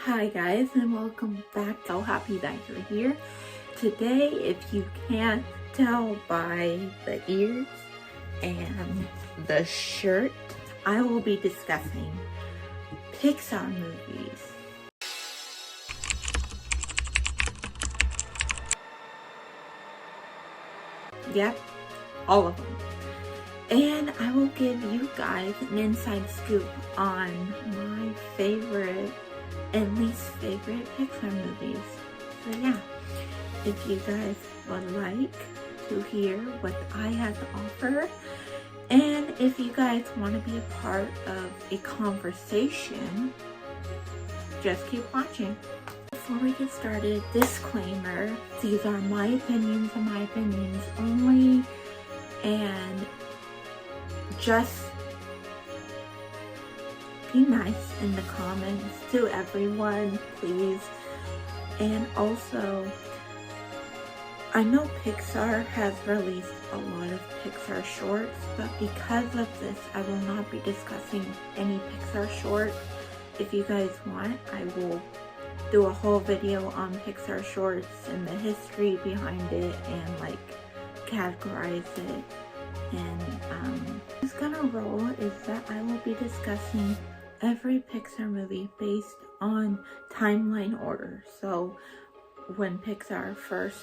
Hi guys, and welcome back. So happy that you're here. Today, if you can't tell by the ears and the shirt, I will be discussing Pixar movies. Yep, all of them. And I will give you guys an inside scoop on my favorite and least favorite Pixar movies. So yeah, if you guys would like to hear what I have to offer, and if you guys want to be a part of a conversation, just keep watching. Before we get started, disclaimer, these are my opinions and my opinions only, and just be nice in the comments to everyone, please. And also, I know Pixar has released a lot of Pixar shorts, but because of this, I will not be discussing any Pixar shorts. If you guys want, I will do a whole video on Pixar shorts and the history behind it and like categorize it. And what's gonna roll is that I will be discussing every Pixar movie based on timeline order. So when Pixar first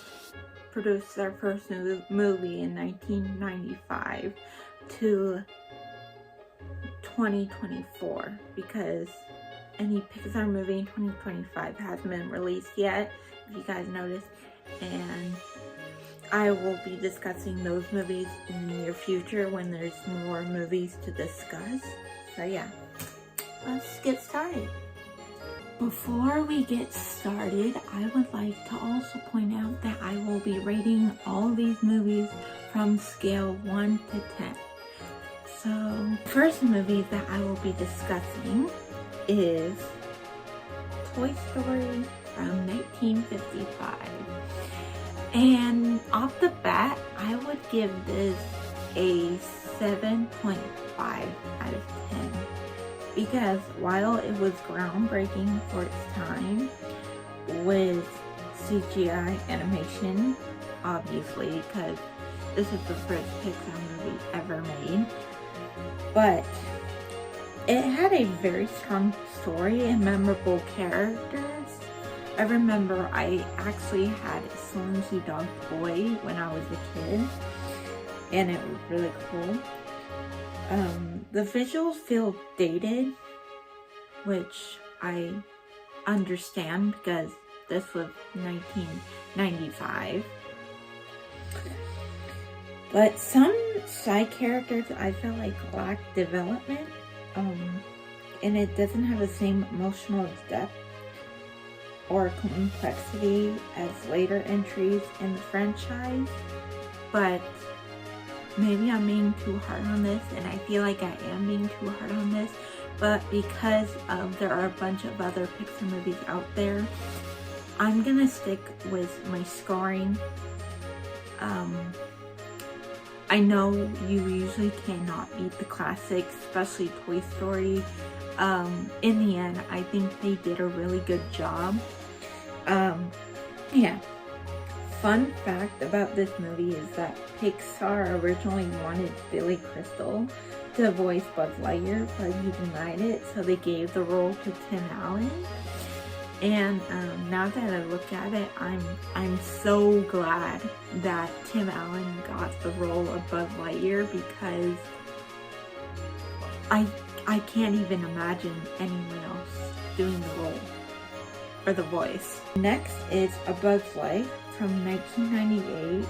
produced their first movie in 1995 to 2024, because any Pixar movie in 2025 hasn't been released yet, if you guys noticed, and I will be discussing those movies in the near future when there's more movies to discuss. So yeah, let's get started. Before we get started, I would like to also point out that I will be rating all these movies from scale 1 to 10. So, the first movie that I will be discussing is Toy Story from 1955. And off the bat, I would give this a 7.5 out of 10. Because while it was groundbreaking for its time with CGI animation, obviously, because this is the first Pixar movie ever made, but it had a very strong story and memorable characters. I remember I actually had a Slinky Dog toy when I was a kid, and it was really cool. The visuals feel dated, which I understand because this was 1995. But some side characters I feel like lack development, and it doesn't have the same emotional depth or complexity as later entries in the franchise. But maybe I'm being too hard on this, and I feel like I am being too hard on this, but because there are a bunch of other Pixar movies out there, I'm gonna stick with my scoring. I know you usually cannot beat the classics, especially Toy Story. In the end, I think they did a really good job. Yeah. Fun fact about this movie is that Pixar originally wanted Billy Crystal to voice Buzz Lightyear, but he denied it, so they gave the role to Tim Allen. And now that I look at it, I'm so glad that Tim Allen got the role of Buzz Lightyear, because I can't even imagine anyone else doing the role or the voice. Next is A Bug's Life from 1998.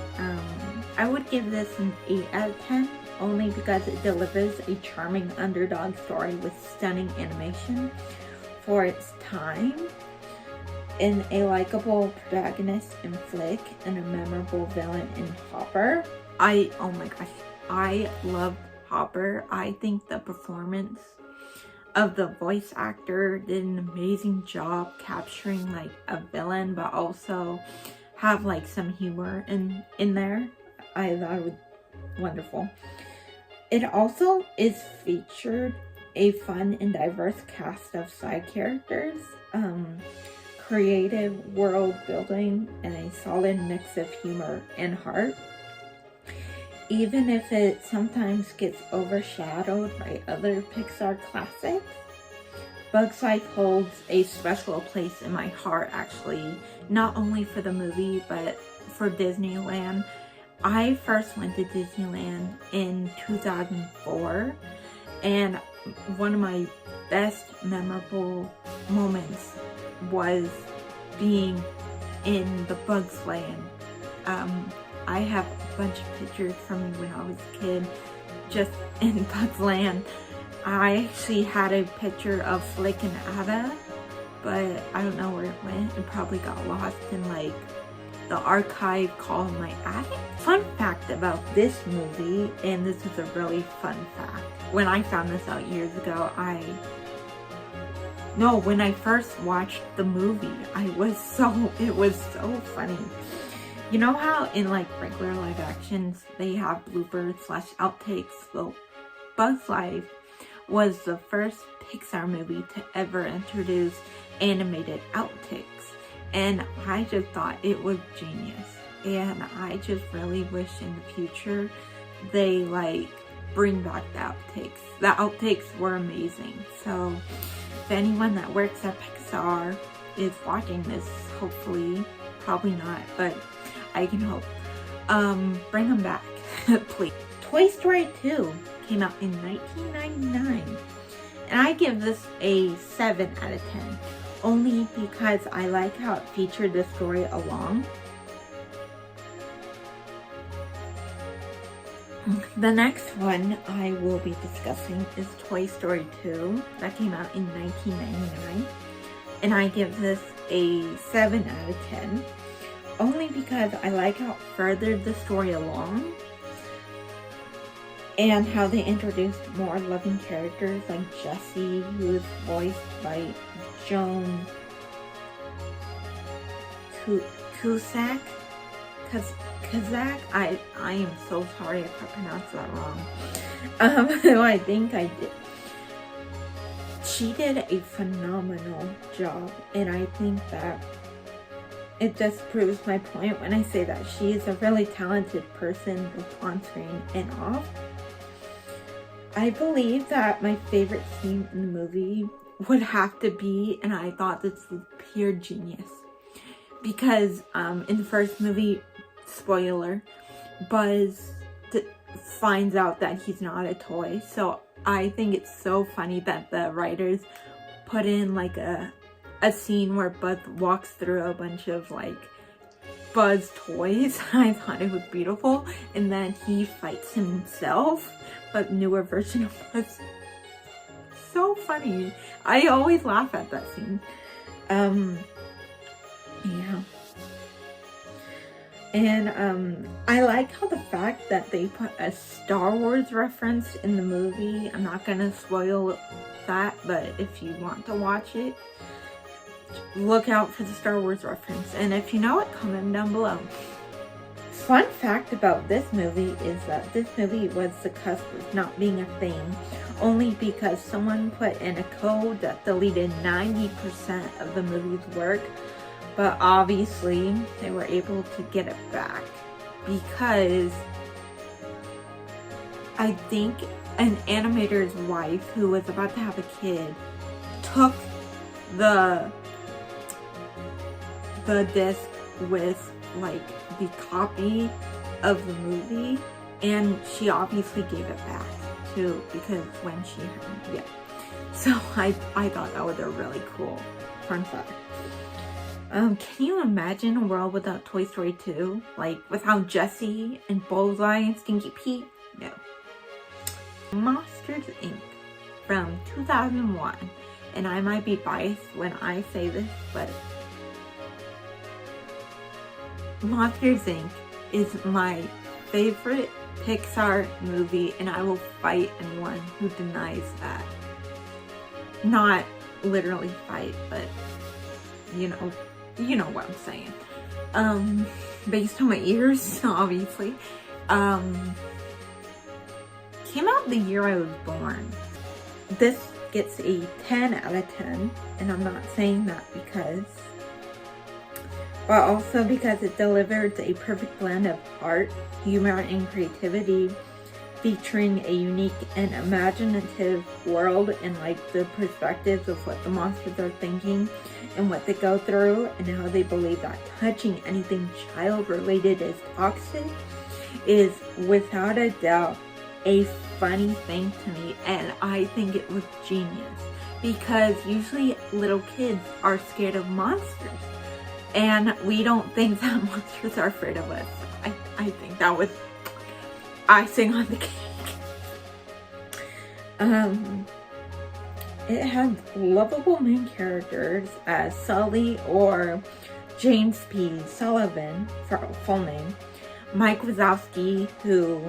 I would give this an 8 out of 10, only because it delivers a charming underdog story with stunning animation for its time, and a likable protagonist in Flick, and a memorable villain in Hopper. Oh my gosh, I love Hopper. I think the performance of the voice actor did an amazing job capturing like a villain, but also have like some humor in there. I thought it was wonderful. It also is featured a fun and diverse cast of side characters, creative world building, and a solid mix of humor and heart. Even if it sometimes gets overshadowed by other Pixar classics, Bugs Life holds a special place in my heart, actually, not only for the movie, but for Disneyland. I first went to Disneyland in 2004, and one of my best memorable moments was being in the Bugs Land. I have a bunch of pictures from when I was a kid just in Bugs Land. I actually had a picture of Flick and Ada, but I don't know where it went. It probably got lost in like the archive called my attic. Fun fact about this movie, and this is a really fun fact. When I found this out years ago, when I first watched the movie, it was so funny. You know how in like regular live actions, they have bloopers / outtakes? Well, Bugs Life was the first Pixar movie to ever introduce animated outtakes. And I just thought it was genius. And I just really wish in the future they like bring back the outtakes. The outtakes were amazing. So if anyone that works at Pixar is watching this, hopefully, probably not, but I can hope, bring them back, please. Toy Story 2 came out in 1999, and I give this a 7 out of 10, only because I like how it featured the story along. The next one I will be discussing is Toy Story 2, that came out in 1999, and I give this a 7 out of 10, only because I like how it furthered the story along, and how they introduced more loving characters like Jessie, who is voiced by Joan Cusack. I am so sorry if I pronounced that wrong. I think I did. She did a phenomenal job, and I think that it just proves my point when I say that she is a really talented person, both on screen and off. I believe that my favorite scene in the movie would have to be, and I thought this was pure genius, because in the first movie, spoiler, Buzz finds out that he's not a toy. So I think it's so funny that the writers put in like a scene where Buzz walks through a bunch of like Buzz toys. I thought it was beautiful. And then he fights himself, but newer version of Buzz. So funny. I always laugh at that scene. Yeah. And I like how the fact that they put a Star Wars reference in the movie. I'm not gonna spoil that, but if you want to watch it, look out for the Star Wars reference. And if you know it, comment down below. Fun fact about this movie is that this movie was the cusp of not being a thing, only because someone put in a code that deleted 90% of the movie's work. But obviously, they were able to get it back because I think an animator's wife who was about to have a kid took the disc with like the copy of the movie, and she obviously gave it back too, because when she, yeah. So I thought that was a really cool fun fact. Can you imagine a world without Toy Story 2? Like, without Jessie and Bullseye and Stinky Pete? No. Monsters, Inc. from 2001. And I might be biased when I say this, but Monsters, Inc. is my favorite Pixar movie, and I will fight anyone who denies that. Not literally fight, but, you know what I'm saying. Based on my ears, obviously. Came out the year I was born. this gets a 10 out of 10, and I'm not saying that but also because it delivers a perfect blend of art, humor, and creativity, featuring a unique and imaginative world and like the perspectives of what the monsters are thinking and what they go through, and how they believe that touching anything child related is toxic, is without a doubt a funny thing to me. And I think it was genius, because usually little kids are scared of monsters and we don't think that monsters are afraid of us. I think that was icing on the cake. It had lovable main characters as Sully, or James P. Sullivan for full name, Mike Wazowski, who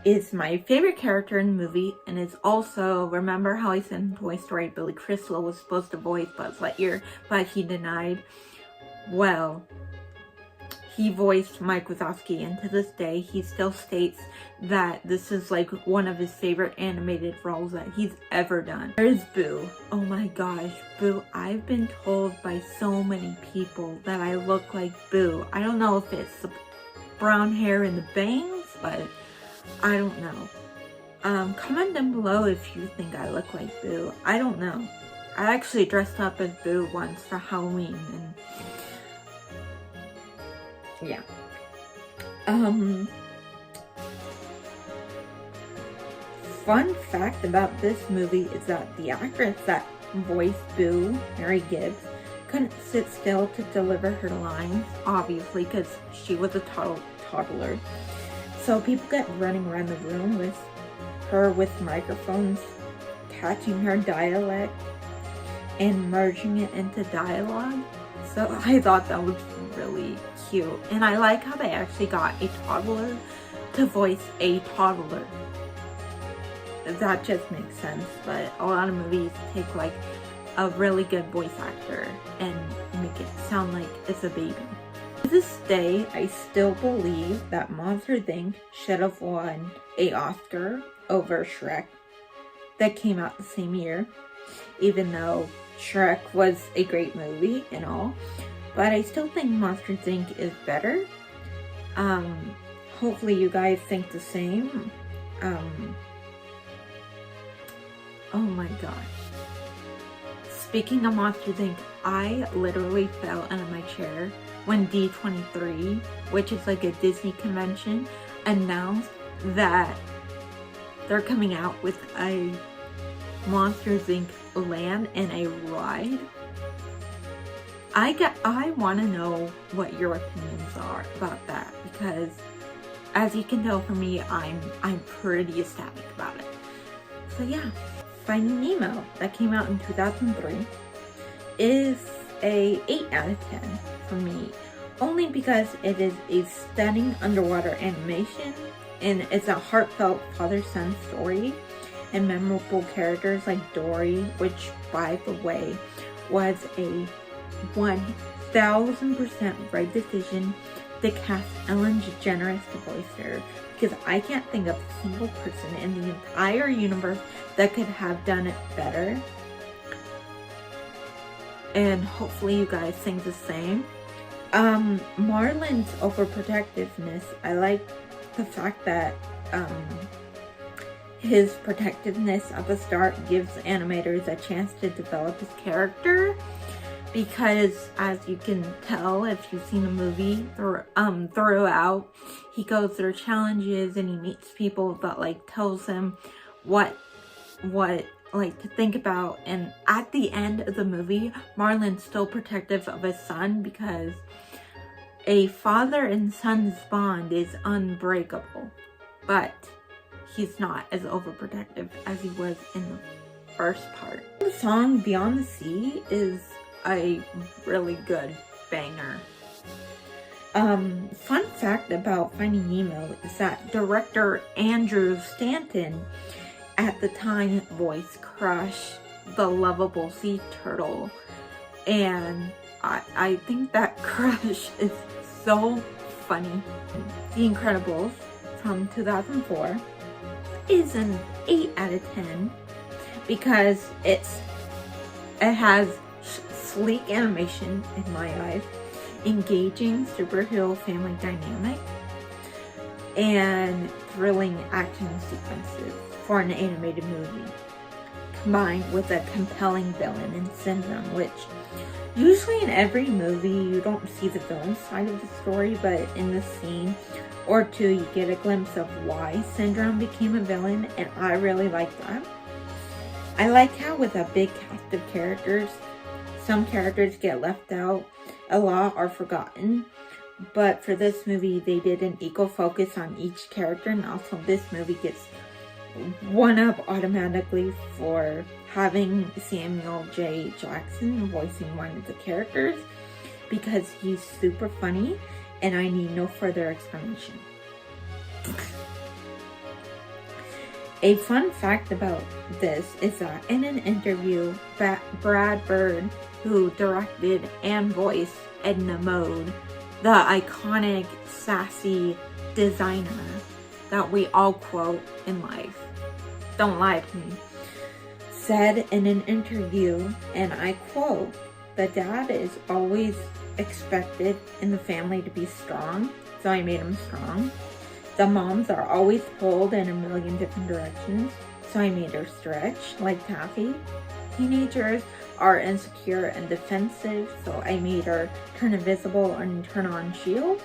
is my favorite character in the movie, and is also, remember how I said in Toy Story Billy Crystal was supposed to voice Buzz Lightyear, but he denied? Well, he voiced Mike Wazowski, and to this day he still states that this is like one of his favorite animated roles that he's ever done. There's Boo. Oh my gosh, Boo. I've been told by so many people that I look like Boo. I don't know if it's the brown hair and the bangs, but I don't know. Comment down below if you think I look like Boo. I don't know. I actually dressed up as Boo once for Halloween, and yeah. Fun fact about this movie is that the actress that voiced Boo, Mary Gibbs, couldn't sit still to deliver her lines, obviously, because she was a toddler. So people kept running around the room with her with microphones, catching her dialect and merging it into dialogue. So I thought that was really cute. And I like how they actually got a toddler to voice a toddler. That just makes sense. But a lot of movies take like a really good voice actor and make it sound like it's a baby. To this day, I still believe that Monsters Inc. should have won an Oscar over Shrek that came out the same year, even though Shrek was a great movie and all. But I still think Monsters Inc. is better. Hopefully you guys think the same. Oh my gosh. Speaking of Monsters Inc., I literally fell out of my chair when D23, which is like a Disney convention, announced that they're coming out with a Monsters Inc. land and a ride. I want to know what your opinions are about that, because as you can tell from me, I'm pretty ecstatic about it. So yeah, Finding Nemo, that came out in 2003, is a 8 out of 10 for me, only because it is a stunning underwater animation, and it's a heartfelt father-son story, and memorable characters like Dory, which by the way was a 1000% right decision to cast Ellen DeGeneres to voice her, because I can't think of a single person in the entire universe that could have done it better. And hopefully you guys think the same. Marlin's overprotectiveness, I like the fact that his protectiveness at the start gives animators a chance to develop his character, because as you can tell if you've seen the movie throughout, he goes through challenges and he meets people that like tells him what like to think about, and at the end of the movie Marlin's still protective of his son, because a father and son's bond is unbreakable, but he's not as overprotective as he was in the first part. The song Beyond the Sea is a really good banger. Fun fact about Finding Nemo is that director Andrew Stanton at the time voiced Crush, the lovable sea turtle, and I think that Crush is so funny. The Incredibles from 2004 is an 8 out of 10. because it has sleek animation in my eyes, engaging superhero family dynamic, and thrilling action sequences for an animated movie, combined with a compelling villain in Syndrome, which usually in every movie you don't see the villain side of the story, but in the scene or two you get a glimpse of why Syndrome became a villain, and I really like that. I like how with a big cast of characters, some characters get left out, a lot are forgotten, but for this movie they did an equal focus on each character, and also this movie gets one up automatically for having Samuel J. Jackson voicing one of the characters, because he's super funny and I need no further explanation. A fun fact about this is that in an interview, Brad Bird, who directed and voiced Edna Mode, the iconic sassy designer that we all quote in life, don't lie to me, said in an interview, and I quote, "The dad is always expected in the family to be strong, so I made him strong. The moms are always pulled in a million different directions, so I made her stretch like Taffy. Teenagers are insecure and defensive, so I made her turn invisible and turn on shields.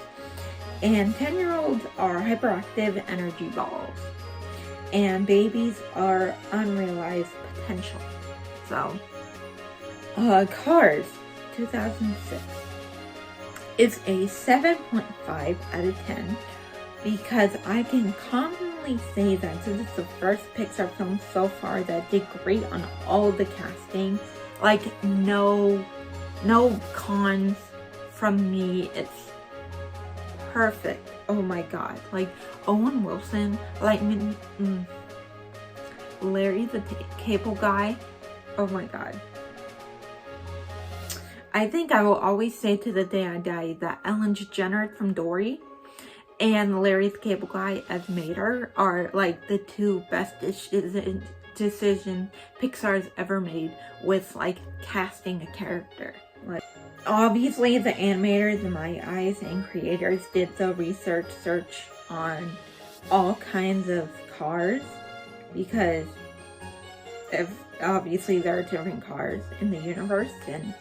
And 10-year-olds are hyperactive energy balls. And babies are unrealized potential." So, Cars 2006 is a 7.5 out of 10 because I can confidently say that this is the first Pixar film so far that did great on all the casting. Like, no cons from me. It's perfect. Oh my god. Like, Owen Wilson, like, Larry the Cable Guy. Oh my god. I think I will always say to the day I die that Ellen DeGeneres from Dory and Larry the Cable Guy as Mater are like the two best decisions Pixar's ever made with like casting a character. Like, obviously the animators in my eyes and creators did the search on all kinds of cars, because obviously there are different cars in the universe, and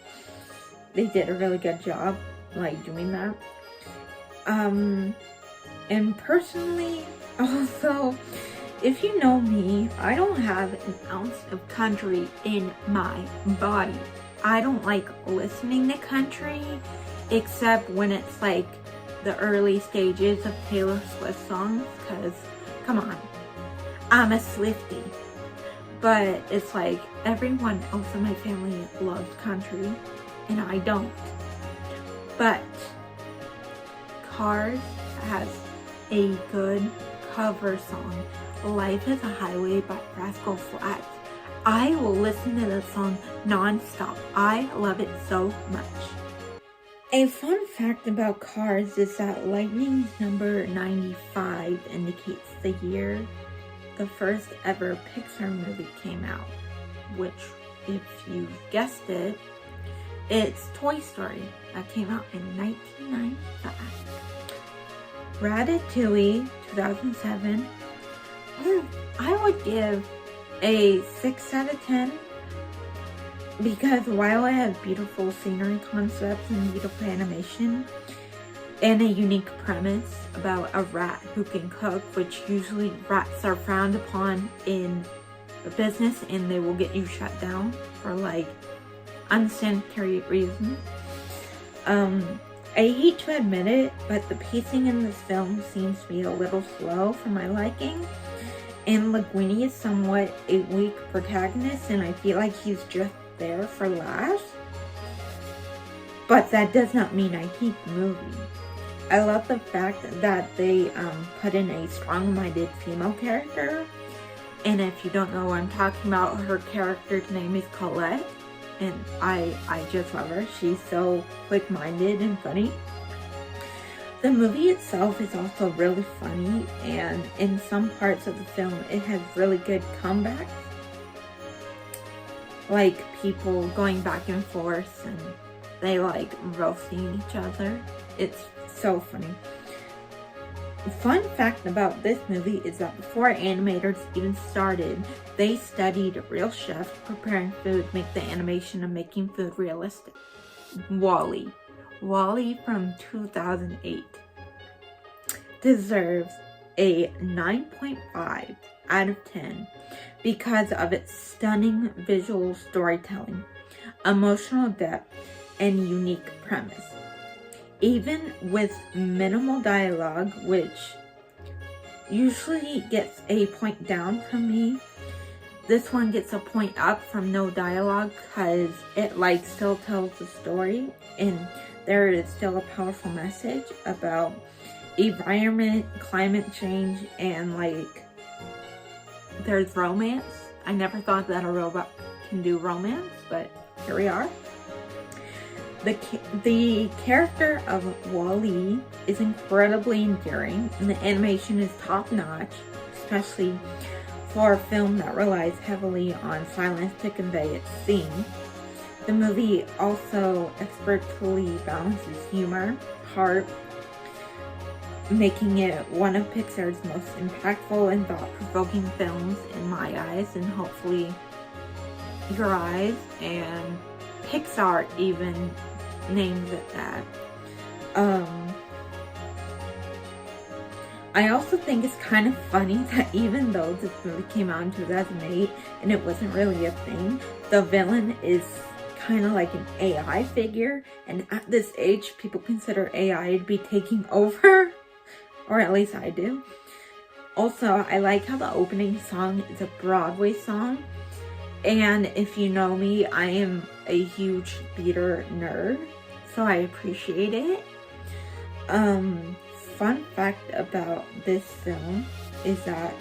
they did a really good job like doing that. And personally, also, if you know me, I don't have an ounce of country in my body. I don't like listening to country, except when it's like the early stages of Taylor Swift songs, because, come on, I'm a Swiftie. But it's like everyone else in my family loves country, and I don't. But Cars has a good cover song, "Life is a Highway" by Rascal Flatts. I will listen to this song non-stop. I love it so much. A fun fact about Cars is that Lightning's number 95 indicates the year the first ever Pixar movie came out, which, if you guessed it, it's Toy Story that came out in 1995. Ratatouille 2007, I would give a 6 out of 10 because while it has beautiful scenery concepts and beautiful animation and a unique premise about a rat who can cook, which usually rats are frowned upon in a business and they will get you shut down for like unsanitary reasons. I hate to admit it, but the pacing in this film seems to be a little slow for my liking. And Linguini is somewhat a weak protagonist, and I feel like he's just there for laughs. But that does not mean I hate the movie. I love the fact that they put in a strong-minded female character. And if you don't know what I'm talking about, her character's name is Colette. And I just love her. She's so quick-minded and funny. The movie itself is also really funny, and in some parts of the film it has really good comebacks. like people going back and forth and they like roasting each other. It's so funny. Fun fact about this movie is that before animators even started, they studied real chefs preparing food to make the animation of making food realistic. WALL-E. WALL-E from 2008 deserves a 9.5 out of 10 because of its stunning visual storytelling, emotional depth, and unique premise. Even with minimal dialogue, which usually gets a point down from me, this one gets a point up from no dialogue because it like still tells the story and there is still a powerful message about environment, climate change, and like there's romance. I never thought that a robot can do romance, but here we are. The character of WALL-E is incredibly endearing, and the animation is top-notch, especially for a film that relies heavily on silence to convey its theme. The movie also expertly balances humor, heart, making it one of Pixar's most impactful and thought-provoking films in my eyes, and hopefully your eyes, and Pixar even names it that. I also think it's kind of funny that even though this movie came out in 2008 and it wasn't really a thing, the villain is kind of like an AI figure, and at this age people consider AI to be taking over, or at least I do. Also, I like how the opening song is a Broadway song, and if you know me, I am a huge theater nerd, so I appreciate it. Fun fact about this film is that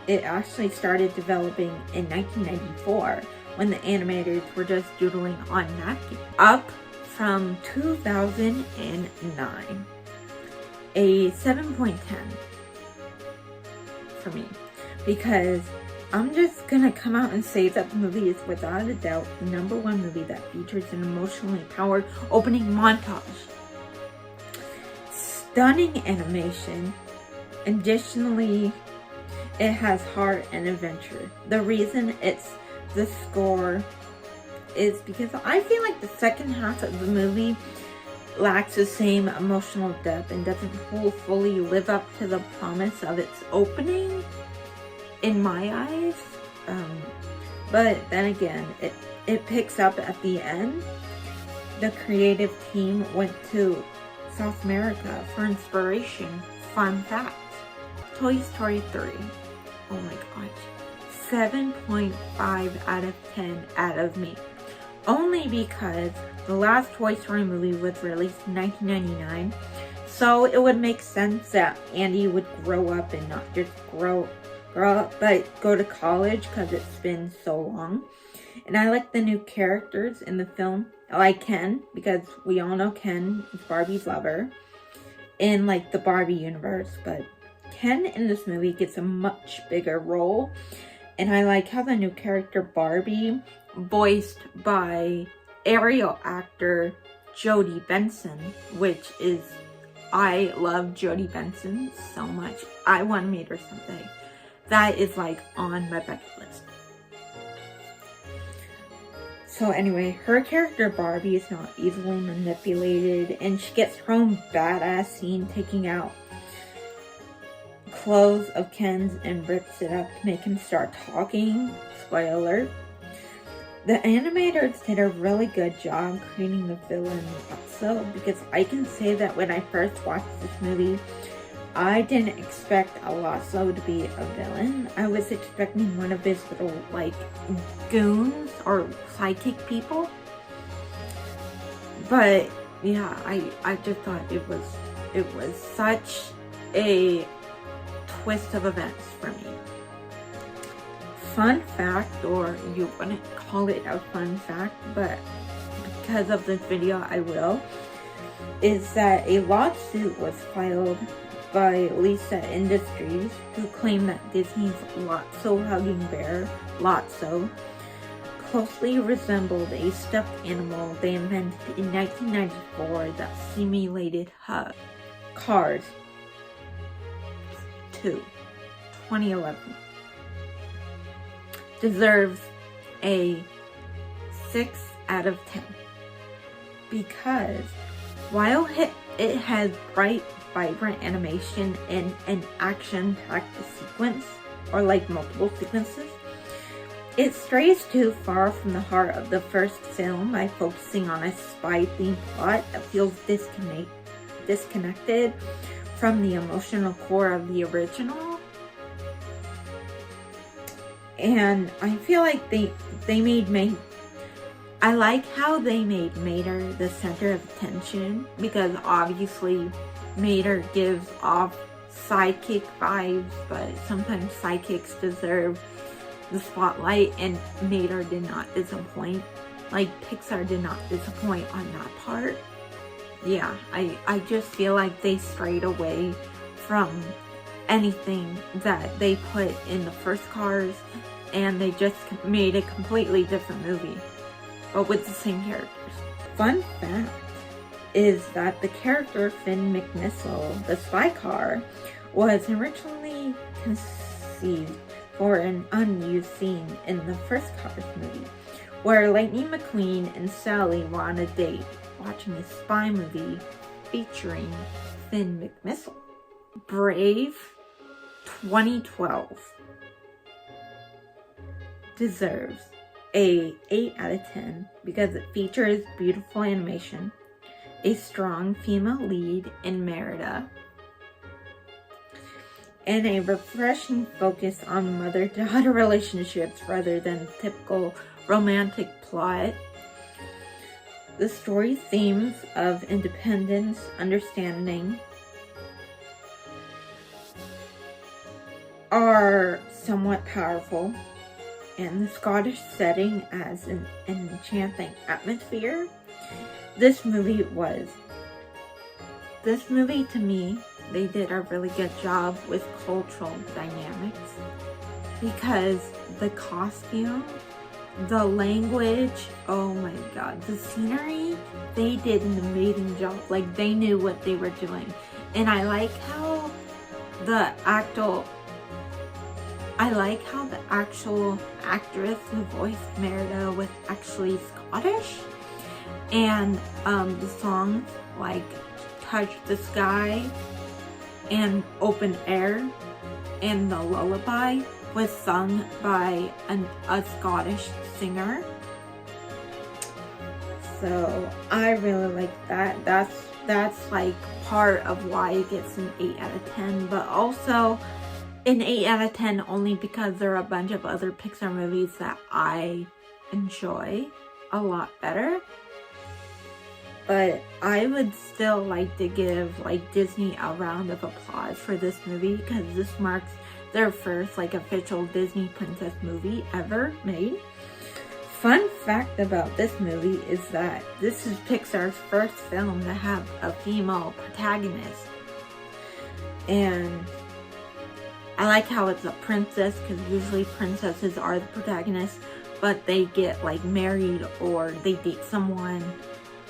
it actually started developing in 1994 when the animators were just doodling on napkins. Up from 2009. A 7.10 for me, because I'm just gonna come out and say that the movie is without a doubt the #1 movie that features an emotionally powered opening montage. Stunning animation. Additionally, it has heart and adventure. The reason it's the score is because I feel like the second half of the movie lacks the same emotional depth and doesn't fully live up to the promise of its opening, in my eyes. But then again, it picks up at the end. The creative team went to South America for inspiration. Fun fact. Toy Story 3. Oh my gosh. 7.5 out of 10 out of me. Only because the last Toy Story movie was released in 1999, so it would make sense that Andy would grow up and not just grow up, but go to college because it's been so long. And I like the new characters in the film. I like Ken, because we all know Ken is Barbie's lover in like the Barbie universe, but Ken in this movie gets a much bigger role. And I like how the new character Barbie, voiced by Ariel actor Jodie Benson, which is, I love Jodie Benson so much. I want to meet her someday. That is like on my bucket list. So anyway, her character Barbie is not easily manipulated, and she gets her own badass scene taking out clothes of Ken's and rips it up to make him start talking. Spoiler alert. The animators did a really good job creating the villain Lotso, because I can say that when I first watched this movie, I didn't expect Lotso to be a villain. I was expecting one of his little like goons or sidekick people. But yeah, I just thought it was such a twist of events for me. Fun fact, or you wouldn't call it a fun fact, but because of this video I will, is that a lawsuit was filed by Lisa Industries, who claim that Disney's Lotso hugging bear, Lotso, closely resembled a stuffed animal they invented in 1994 that simulated Cars 2, 2011. Deserves a 6 out of 10 because while it has bright, vibrant animation and an action-packed sequence, or like multiple sequences, it strays too far from the heart of the first film by focusing on a spy-themed plot that feels disconnected from the emotional core of the original. And I feel like they made I like how they made Mater the center of attention, because obviously Mater gives off sidekick vibes, but sometimes sidekicks deserve the spotlight, and Mater did not disappoint. Like, Pixar did not disappoint on that part. Yeah, I just feel like they strayed away from anything that they put in the first Cars, and they just made a completely different movie, but with the same characters. Fun fact is that the character Finn McMissile, the spy car, was originally conceived for an unused scene in the first Cars movie, where Lightning McQueen and Sally were on a date watching a spy movie featuring Finn McMissile. Brave 2012 deserves a 8 out of 10 because it features beautiful animation, a strong female lead in Merida, and a refreshing focus on mother-daughter relationships rather than typical romantic plot. The story's themes of independence, understanding, are somewhat powerful, and the Scottish setting adds an enchanting atmosphere. This movie to me, they did a really good job with cultural dynamics, because the costume, the language, oh my god, the scenery, they did an amazing job. Like, they knew what they were doing. And I like how the actual actress who voiced Merida was actually Scottish. And the songs like Touch the Sky and Open Air and the Lullaby was sung by a Scottish singer. So I really like that. That's like part of why it gets an 8 out of 10, but also an 8 out of 10 only because there are a bunch of other Pixar movies that I enjoy a lot better. But I would still like to give like Disney a round of applause for this movie, because this marks their first like official Disney princess movie ever made. Fun fact about this movie is that this is Pixar's first film to have a female protagonist. And I like how it's a princess, because usually princesses are the protagonists, but they get like married or they date someone.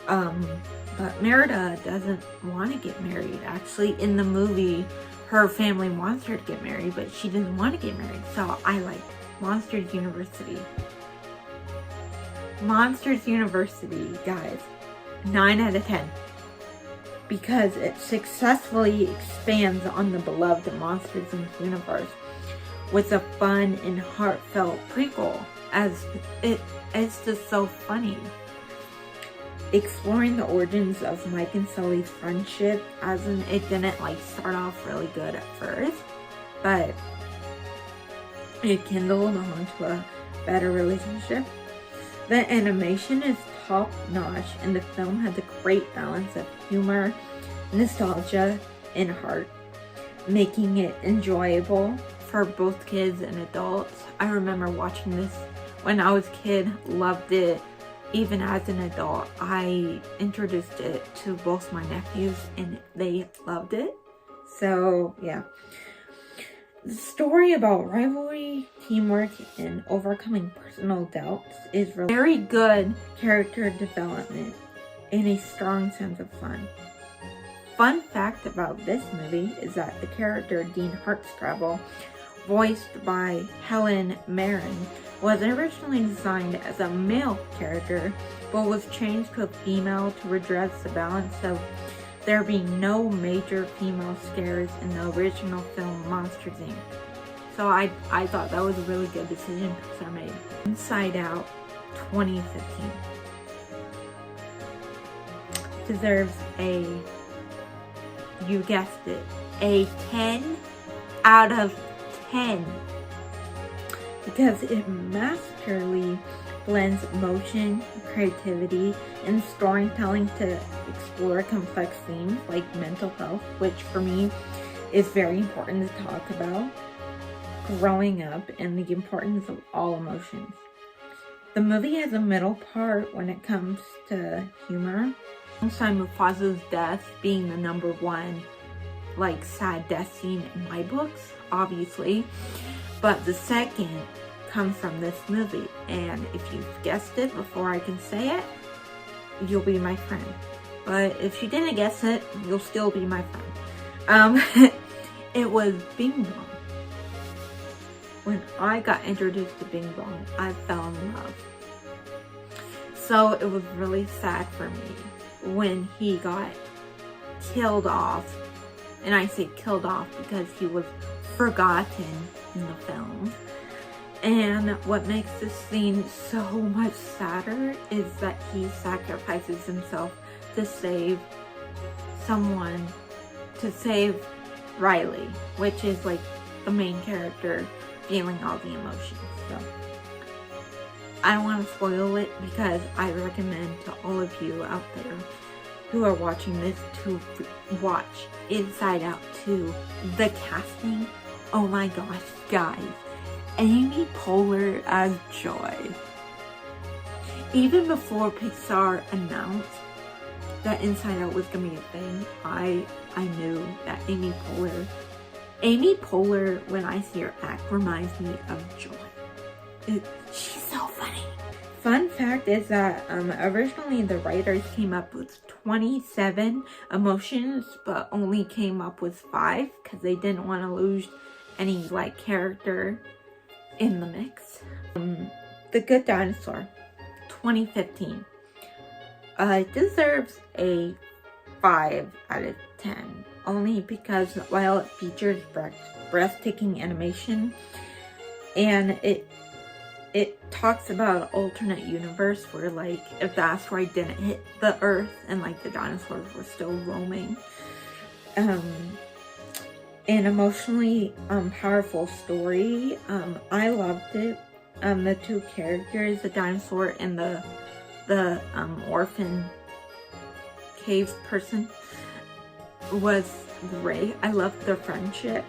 But Merida doesn't want to get married. Actually, in the movie, her family wants her to get married, but she doesn't want to get married. So I like Monsters University. Monsters University, guys, 9 out of 10. Because it successfully expands on the beloved Monsters Inc. universe with a fun and heartfelt prequel, as it's just so funny. Exploring the origins of Mike and Sully's friendship, as in it didn't like start off really good at first, but it kindled on to a better relationship. The animation is top notch, and the film has a great balance of humor, nostalgia, and heart, making it enjoyable for both kids and adults. I remember watching this when I was a kid, loved it. Even as an adult, I introduced it to both my nephews and they loved it. So yeah. The story about rivalry, teamwork, and overcoming personal doubts is very good character development and a strong sense of fun. Fun fact about this movie is that the character Dean Hartstravel, voiced by Helen Mirren, was originally designed as a male character, but was changed to a female to redress the balance of there being no major female scares in the original film Monsters, Inc. So I thought that was a really good decision Pixar made. Inside Out 2015 deserves a, you guessed it, a 10 out of 10. Because it masterfully blends emotion, creativity, and storytelling to explore complex themes like mental health, which for me is very important to talk about, growing up, and the importance of all emotions. The movie has a middle part when it comes to humor, alongside Mufasa's death being the number one sad death scene in my books, obviously, but the second comes from this movie, and if you've guessed it before I can say it, you'll be my friend. But if you didn't guess it, you'll still be my friend. It was Bing Bong. When I got introduced to Bing Bong, I fell in love. So it was really sad for me when he got killed off, and I say killed off because he was forgotten in the film. And what makes this scene so much sadder is that he sacrifices himself to save someone, to save Riley, which is the main character feeling all the emotions. So I don't want to spoil it because I recommend to all of you out there who are watching this to watch Inside Out 2. The casting, oh my gosh, guys. Amy Poehler as Joy. Even before Pixar announced that Inside Out was gonna be a thing, I knew that Amy Poehler, when I see her act, reminds me of Joy. She's so funny. Fun fact is that originally the writers came up with 27 emotions, but only came up with 5 because they didn't want to lose any character in the mix. The Good Dinosaur 2015 deserves a 5 out of 10, only because while it features breathtaking animation and it talks about an alternate universe where if the asteroid didn't hit the earth and the dinosaurs were still roaming, an emotionally powerful story. I loved it. The two characters, the dinosaur and the orphan cave person, was great. I loved their friendship.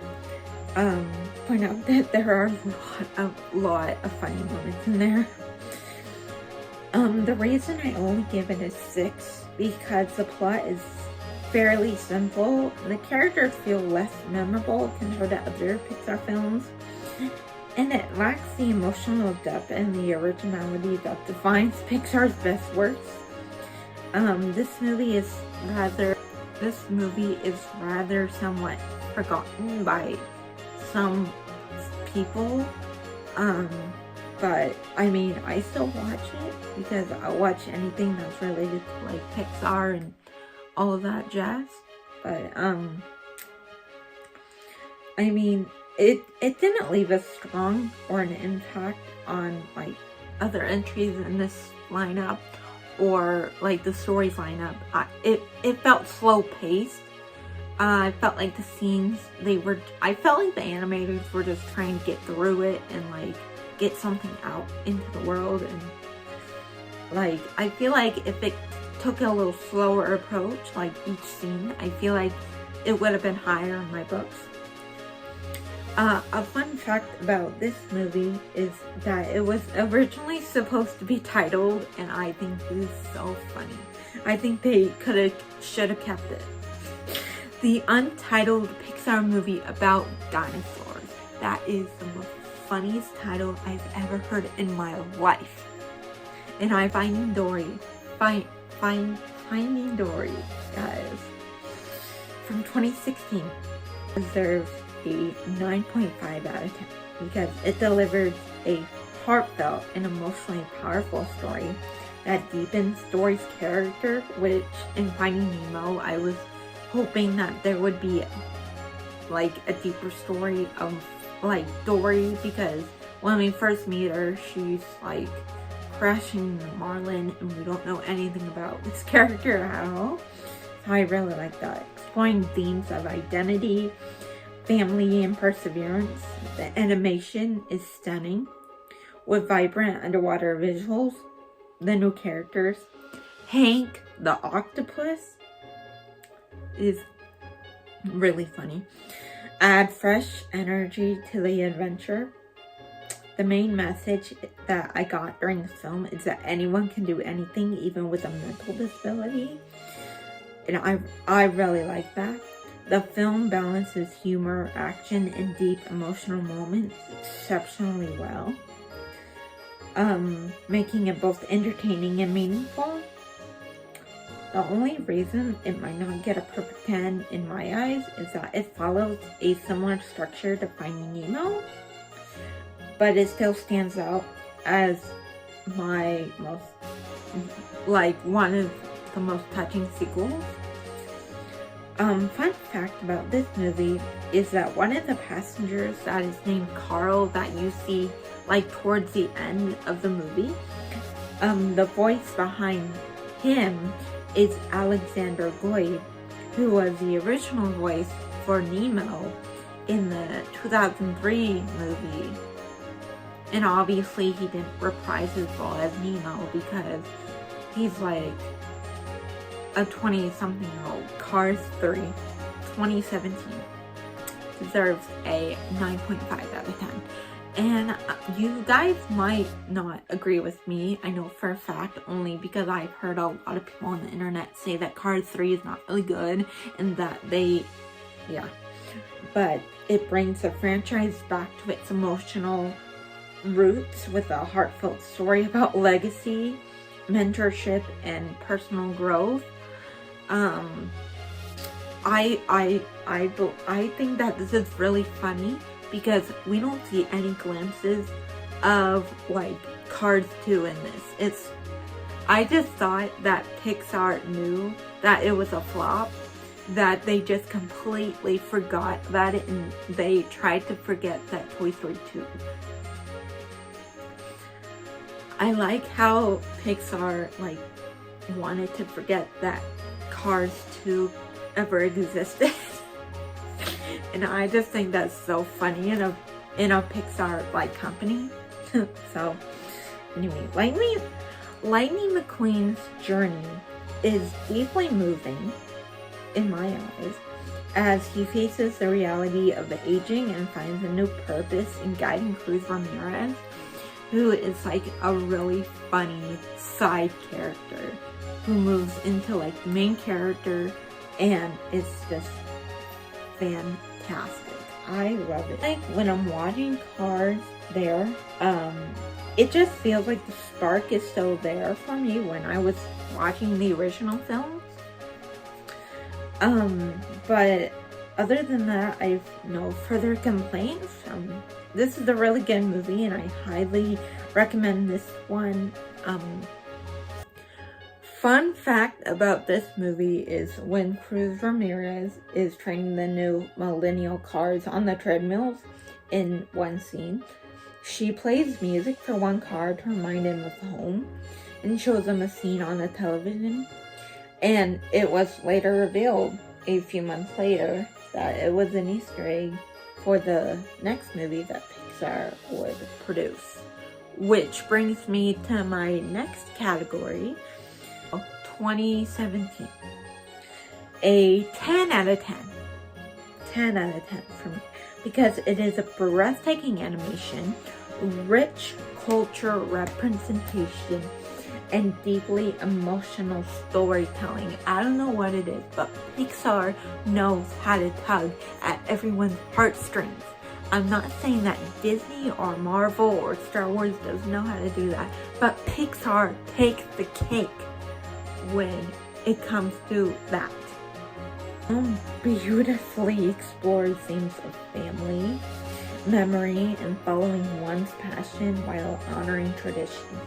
Point out that there are a lot of funny moments in there. The reason I only give it a 6 because the plot is fairly simple. The characters feel less memorable compared to other Pixar films, and it lacks the emotional depth and the originality that defines Pixar's best works. This movie is rather somewhat forgotten by some people, but I mean, I still watch it because I watch anything that's related to Pixar and all of that jazz. But I mean, it didn't leave a strong or an impact on other entries in this lineup or the story's lineup. It felt slow paced. I felt like the scenes I felt like the animators were just trying to get through it and get something out into the world, and I feel like if it took a little slower approach, each scene, I feel like it would have been higher in my books. A fun fact about this movie is that it was originally supposed to be titled, and I think this is so funny, I think they should have kept it, The Untitled Pixar Movie About Dinosaurs. That is the most funniest title I've ever heard in my life. And I'm Finding Dory. Finding Dory, guys. From 2016. Deserves a 9.5 out of 10 because it delivered a heartfelt and emotionally powerful story that deepens Dory's character, which in Finding Nemo, I was hoping that there would be like a deeper story of like Dory, because when we first meet her, she's like crashing the marlin and we don't know anything about this character at all. So I really like that. Exploring themes of identity, family, and perseverance. The animation is stunning with vibrant underwater visuals. The new characters. Hank the octopus is really funny. Add fresh energy to the adventure. The main message that I got during the film is that anyone can do anything, even with a mental disability. And I really like that. The film balances humor, action, and deep emotional moments exceptionally well, making it both entertaining and meaningful. The only reason it might not get a perfect 10 in my eyes is that it follows a similar structure to Finding Nemo, but it still stands out as my most, like, one of the most touching sequels. Fun fact about this movie is that one of the passengers that is named Carl that you see like towards the end of the movie, the voice behind him is Alexander Goyd, who was the original voice for Nemo in the 2003 movie. And obviously he didn't reprise his role as Nemo because he's like a 20-something-year-old. Cars 3, 2017 deserves a 9.5 out of 10. And you guys might not agree with me, I know for a fact, only because I've heard a lot of people on the internet say that Cars 3 is not really good and that but it brings the franchise back to its emotional roots with a heartfelt story about legacy, mentorship, and personal growth. I think that this is really funny because we don't see any glimpses of like Cars 2 in this. I just thought that Pixar knew that it was a flop, that they just completely forgot about it and they tried to forget that Toy Story 2. I like how Pixar like wanted to forget that Cars 2 ever existed. And I just think that's so funny in a Pixar like company. So anyway, Lightning McQueen's journey is deeply moving in my eyes as he faces the reality of aging and finds a new purpose in guiding Cruz Ramirez, who is like a really funny side character who moves into like the main character, and it's just fantastic. I love it. Like when I'm watching Cars there, it just feels like the spark is still there for me when I was watching the original films. But other than that, I have no further complaints. This is a really good movie and I highly recommend this one. Fun fact about this movie is when Cruz Ramirez is training the new millennial cars on the treadmills in one scene, she plays music for one car to remind him of home and shows him a scene on the television. And it was later revealed a few months later that it was an Easter egg for the next movie that Pixar would produce. Which brings me to my next category, 2017. A 10 out of 10. 10 out of 10 for me. Because it is a breathtaking animation, rich culture representation, and deeply emotional storytelling. I don't know what it is, but Pixar knows how to tug at everyone's heartstrings. I'm not saying that Disney or Marvel or Star Wars doesn't know how to do that, but Pixar takes the cake when it comes to that. Beautifully explores themes of family, memory, and following one's passion while honoring tradition.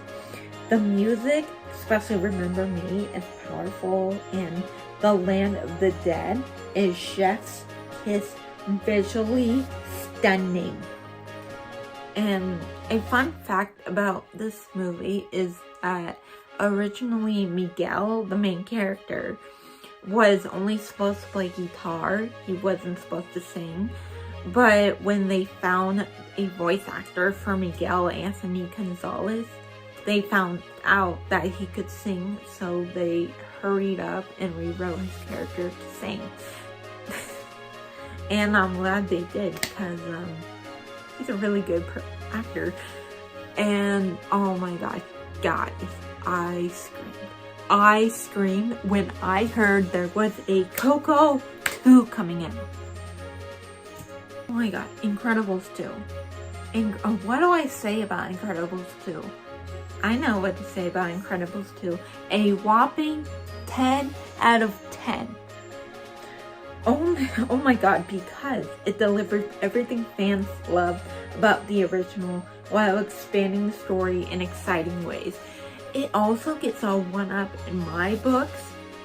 The music, especially Remember Me, is powerful, and The Land of the Dead is chef's kiss, visually stunning. And a fun fact about this movie is that originally Miguel, the main character, was only supposed to play guitar. He wasn't supposed to sing. But when they found a voice actor for Miguel, Anthony Gonzalez, they found out that he could sing, so they hurried up and rewrote his character to sing. And I'm glad they did, because he's a really good actor. And oh my god, guys, I screamed when I heard there was a Coco 2 coming in. Oh my god, Incredibles 2. What do I say about Incredibles 2? I know what to say about Incredibles 2. A whopping 10 out of 10. Oh my god, because it delivers everything fans love about the original while expanding the story in exciting ways. It also gets a 1-up in my books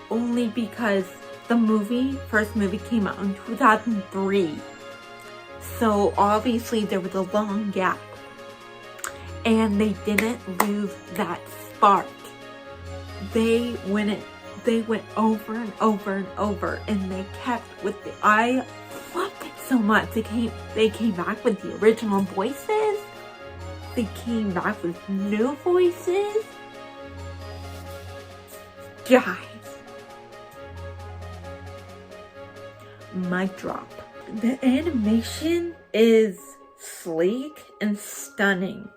only because the first movie came out in 2003. So obviously there was a long gap. And they didn't lose that spark. They went over and over and over, and they kept with the. I loved it so much. They came back with the original voices. They came back with new voices. Guys, mic drop. The animation is sleek and stunning.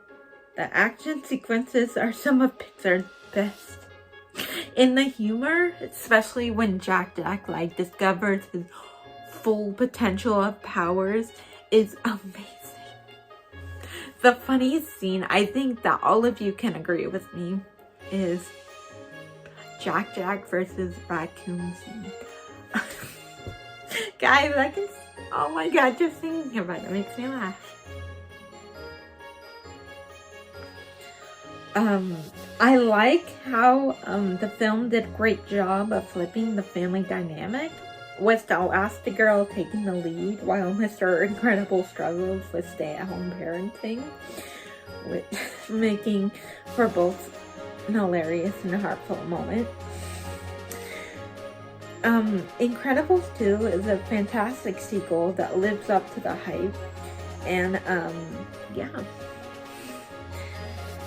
The action sequences are some of Pixar's best. In the humor, especially when Jack discovers his full potential of powers, is amazing. The funniest scene, I think that all of you can agree with me, is Jack versus Raccoon scene. Guys, oh my god, just thinking about it makes me laugh. I like how the film did a great job of flipping the family dynamic, with the Elastigirl taking the lead while Mr. Incredible struggles with stay-at-home parenting, which making for both an hilarious and heartfelt moment. Incredibles 2 is a fantastic sequel that lives up to the hype, and yeah.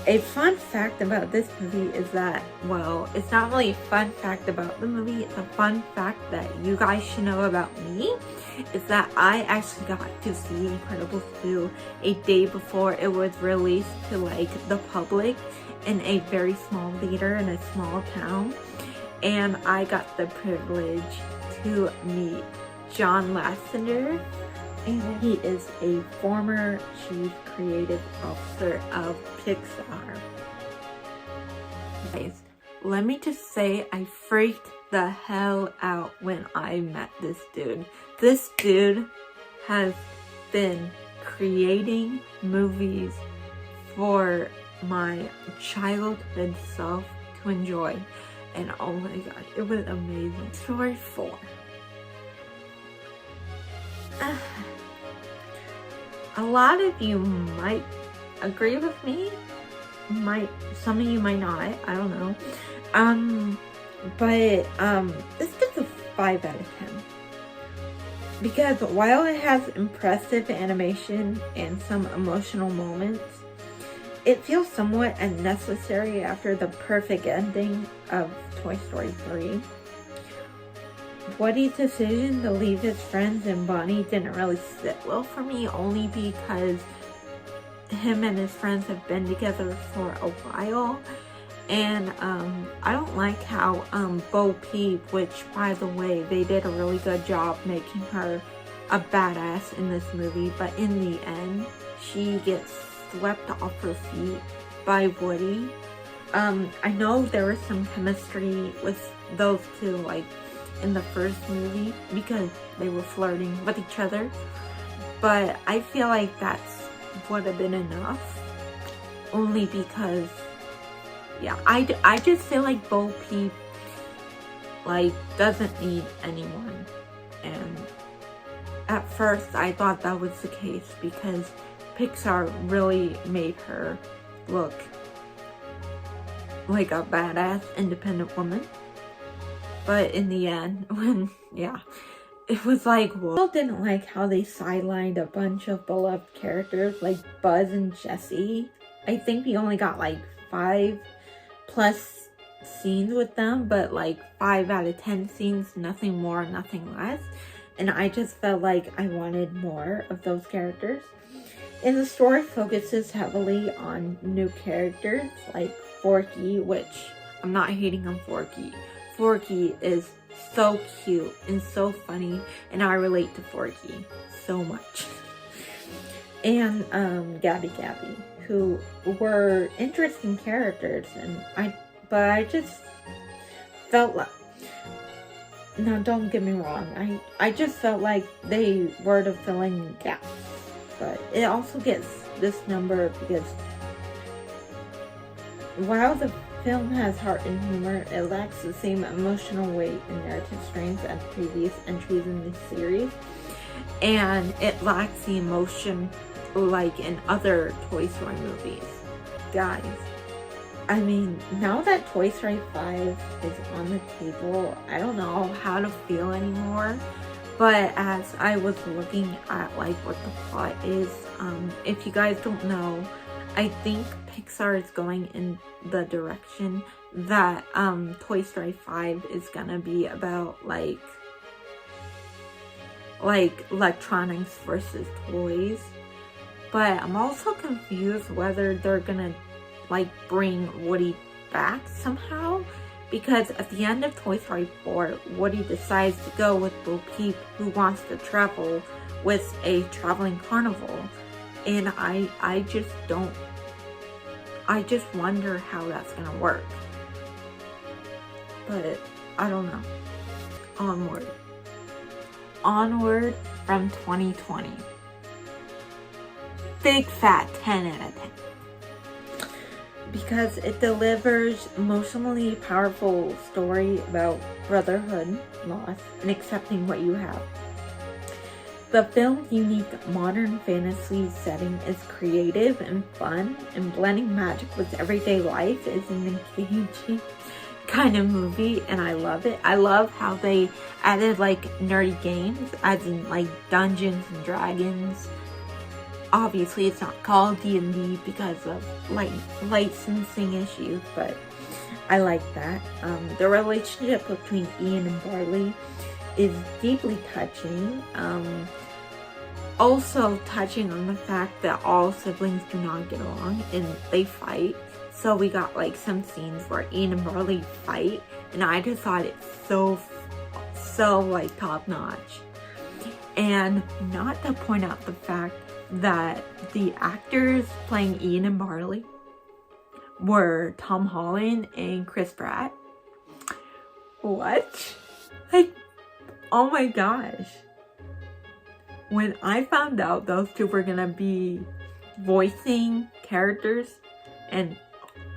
A fun fact about this movie is that, well, it's not really a fun fact about the movie, it's a fun fact that you guys should know about me, is that I actually got to see Incredibles 2 a day before it was released to, the public in a very small theater in a small town. And I got the privilege to meet John Lasseter, and he is a former chief creative officer of Pixar. Guys, let me just say I freaked the hell out when I met this dude. This dude has been creating movies for my childhood self to enjoy. And oh my god, it was amazing. Story 4. A lot of you might agree with me. Some of you might not. I don't know. But this gets a 5 out of 10. Because while it has impressive animation and some emotional moments, it feels somewhat unnecessary after the perfect ending of Toy Story 3. Woody's decision to leave his friends and Bonnie didn't really sit well for me, only because him and his friends have been together for a while. And I don't like how Bo Peep, which by the way, they did a really good job making her a badass in this movie, but in the end, she gets swept off her feet by Woody. I know there was some chemistry with those two, like, in the first movie, because they were flirting with each other, but I feel like that's would have been enough, only because, yeah, I just feel like Bo Peep, like, doesn't need anyone, and at first I thought that was the case, because Pixar really made her look like a badass independent woman. But in the end, when, yeah, it was like, well, I still didn't like how they sidelined a bunch of beloved characters like Buzz and Jessie. I think we only got like 5+ scenes with them, but like 5 out of 10 scenes, nothing more, nothing less. And I just felt like I wanted more of those characters. And the story focuses heavily on new characters like Forky, which I'm not hating on Forky. Forky is so cute and so funny, and I relate to Forky so much. And Gabby, who were interesting characters, and I just felt like, now don't get me wrong, I just felt like they were to fill in gaps, but it also gets this number because while the film has heart and humor, it lacks the same emotional weight and narrative strength as previous entries in the series, and it lacks the emotion like in other Toy Story movies. Guys, I mean, now that Toy Story 5 is on the table, I don't know how to feel anymore, but as I was looking at like what the plot is, if you guys don't know, I think Pixar is going in the direction that Toy Story 5 is gonna be about like electronics versus toys. But I'm also confused whether they're gonna like bring Woody back somehow, because at the end of Toy Story 4, Woody decides to go with Bo Peep, who wants to travel with a traveling carnival. And I just wonder how that's gonna work. But I don't know. Onward from 2020. Big fat 10 out of 10. Because it delivers emotionally powerful story about brotherhood, loss, and accepting what you have. The film's unique modern fantasy setting is creative and fun, and blending magic with everyday life is an engaging kind of movie, and I love it. I love how they added like nerdy games, as in like Dungeons and Dragons. Obviously, it's not called D&D because of licensing issues, but I like that. The relationship between Ian and Barley is deeply touching. Also touching on the fact that all siblings do not get along and they fight. So we got like some scenes where Ian and Barley fight, and I just thought it's so like top notch. And not to point out the fact that the actors playing Ian and Barley were Tom Holland and Chris Pratt. What? Like, oh my gosh. When I found out those two were gonna be voicing characters, and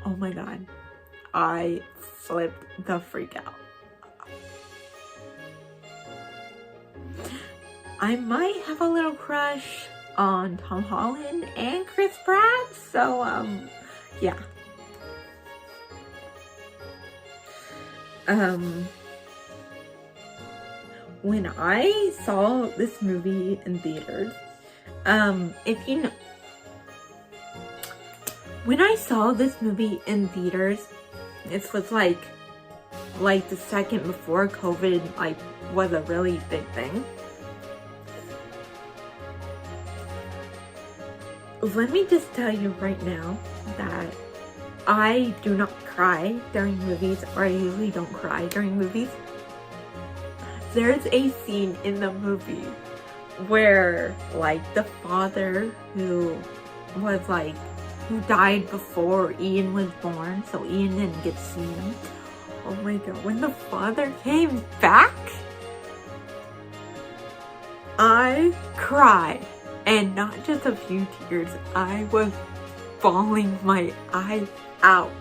oh my god, I flipped the freak out. I might have a little crush on Tom Holland and Chris Pratt, so yeah. When I saw this movie in theaters, if you know, when I saw this movie in theaters, this was like the second before COVID like was a really big thing. Let me just tell you right now that I do not cry during movies, or I usually don't cry during movies. There's a scene in the movie where like the father who died before Ian was born, so Ian didn't get to see him. Oh my god, when the father came back, I cried, and not just a few tears, I was bawling my eyes out.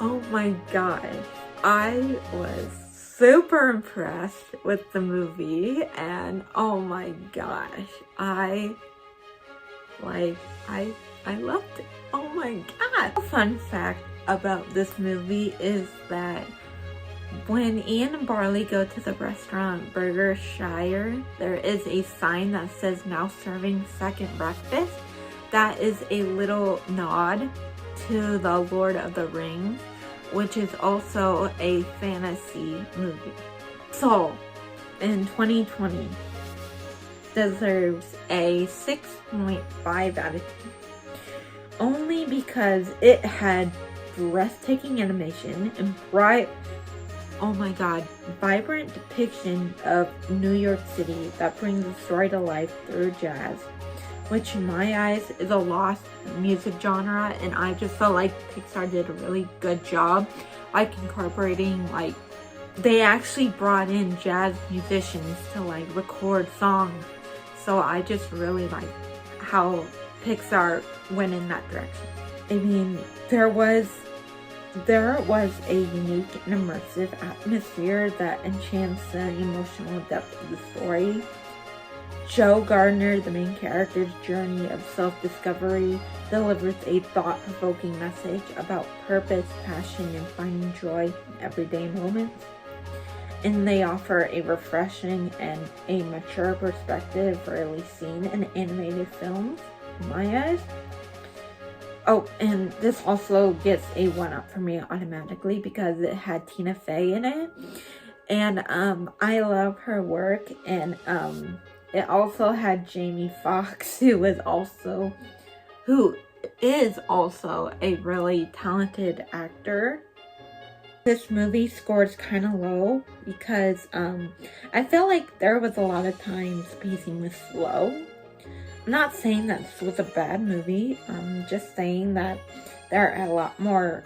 Oh my gosh, I was super impressed with the movie, and oh my gosh, I loved it. Oh my god. A fun fact about this movie is that when Ian and Barley go to the restaurant Burger Shire, there is a sign that says now serving second breakfast. That is a little nod to the Lord of the Rings, which is also a fantasy movie. So, in 2020, deserves a 6.5 out of 10. Only because it had breathtaking animation and vibrant depiction of New York City that brings the story to life through jazz, which in my eyes is a lost music genre, and I just felt like Pixar did a really good job incorporating, they actually brought in jazz musicians to record songs. So I just really like how Pixar went in that direction. I mean, there was a unique and immersive atmosphere that enchants the emotional depth of the story. Joe Gardner, the main character's journey of self-discovery, delivers a thought-provoking message about purpose, passion, and finding joy in everyday moments. And they offer a refreshing and a mature perspective rarely seen in animated films, in my eyes. Oh, and this also gets a 1-up for me automatically because it had Tina Fey in it. And I love her work, and it also had Jamie Foxx, who is also a really talented actor. This movie scores kind of low because I feel like there was a lot of times pacing was slow. I'm not saying that this was a bad movie. I'm just saying that there are a lot more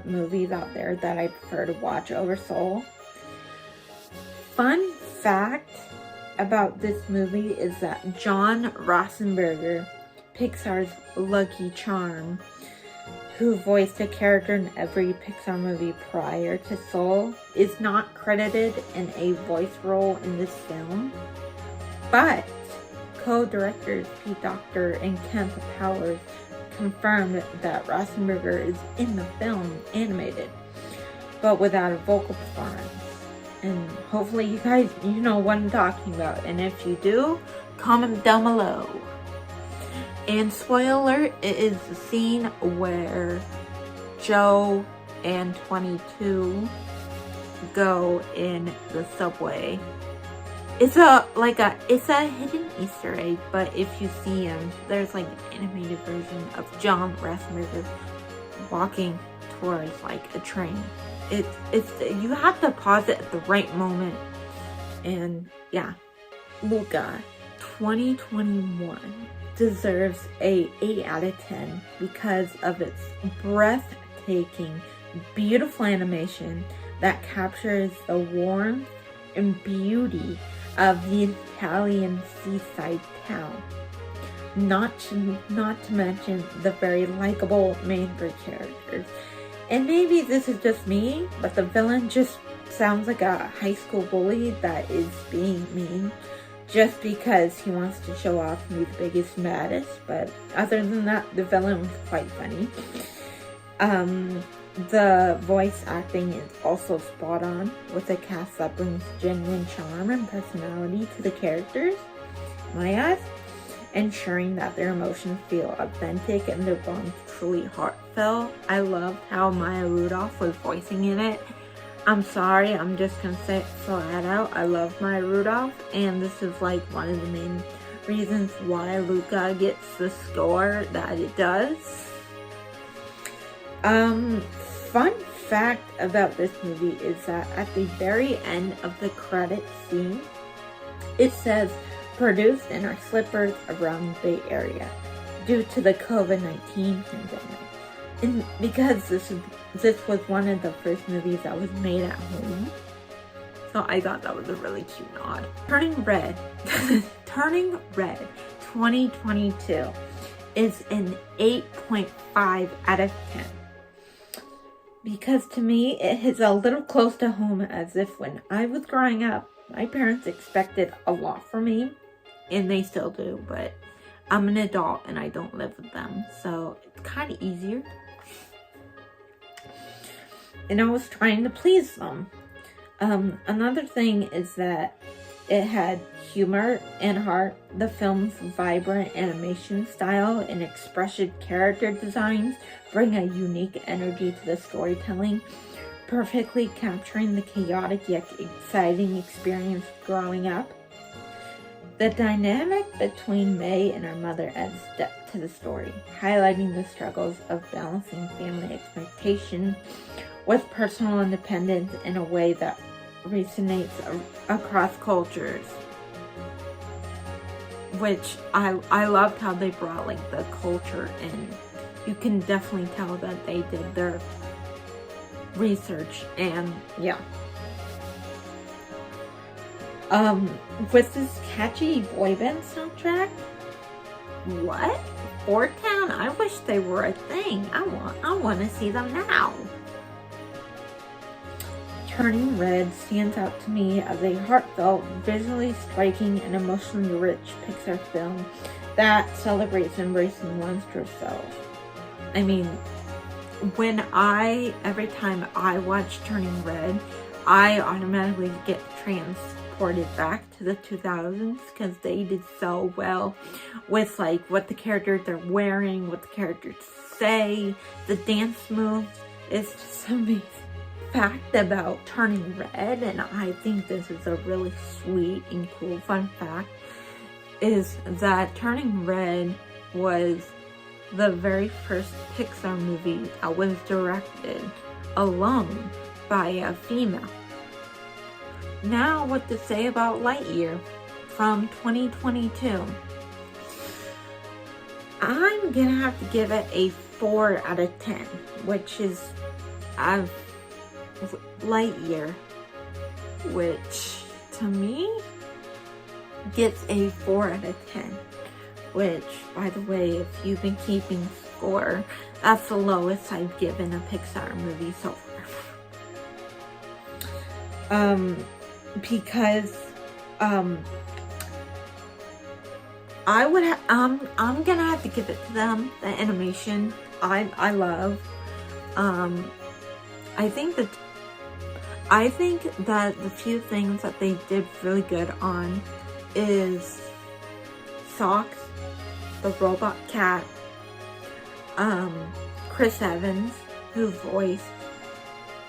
movies out there that I prefer to watch over Soul. Fun fact about this movie is that John Ratzenberger, Pixar's Lucky Charm, who voiced a character in every Pixar movie prior to Soul, is not credited in a voice role in this film, but co-directors Pete Docter and Kemp Powers confirmed that Ratzenberger is in the film animated, but without a vocal performance. And hopefully you guys, know what I'm talking about, and if you do, comment down below. And spoiler alert, it is the scene where Joe and 22 go in the subway. It's a hidden Easter egg, but if you see him, there's an animated version of John Ratzenberger walking towards a train. It's you have to pause it at the right moment. And yeah, Luca 2021 deserves a 8 out of 10 because of its breathtaking, beautiful animation that captures the warmth and beauty of the Italian seaside town. Not to mention the very likable main three characters. And maybe this is just me, but the villain just sounds like a high school bully that is being mean just because he wants to show off and be the biggest, maddest. But other than that, the villain was quite funny. The voice acting is also spot on, with a cast that brings genuine charm and personality to the characters, in my eyes, ensuring that their emotions feel authentic and their bonds truly heartfelt. I loved how Maya Rudolph was voicing in it. I'm sorry, I'm just gonna say it flat out. I love Maya Rudolph, and this is one of the main reasons why Luca gets the score that it does. Fun fact about this movie is that at the very end of the credits scene, It says, produced in our slippers around the Bay Area due to the COVID-19 pandemic. And because this was one of the first movies that was made at home, so I thought that was a really cute nod. Turning Red, Turning Red 2022 is an 8.5 out of 10. Because to me, it hits a little close to home, as if when I was growing up, my parents expected a lot from me, and they still do, but I'm an adult and I don't live with them, so it's kind of easier. And I was trying to please them. Another thing is that it had humor and heart. The film's vibrant animation style and expressive character designs bring a unique energy to the storytelling, perfectly capturing the chaotic yet exciting experience growing up. The dynamic between May and her mother adds depth to the story, highlighting the struggles of balancing family expectation with personal independence in a way that resonates across cultures. Which I loved how they brought like the culture in. You can definitely tell that they did their research, and yeah. With this catchy boy band soundtrack, what? Fort Town? I wish they were a thing. I want to see them now. Turning Red stands out to me as a heartfelt, visually striking, and emotionally rich Pixar film that celebrates embracing one's true self. I mean, every time I watch Turning Red, I automatically get transported back to the 2000s because they did so well with like what the characters are wearing, what the characters say, the dance moves. It's just amazing. Fact about Turning Red, and I think this is a really sweet and cool fun fact, is that Turning Red was the very first Pixar movie that was directed alone by a female. Now, what to say about Lightyear from 2022? I'm gonna have to give it a 4 out of 10, which is Lightyear, which to me gets a 4 out of 10, which, by the way, if you've been keeping score, that's the lowest I've given a Pixar movie so far. Because I'm gonna have to give it to them. The animation I love. I think that the few things that they did really good on is Socks, the robot cat, Chris Evans, who voiced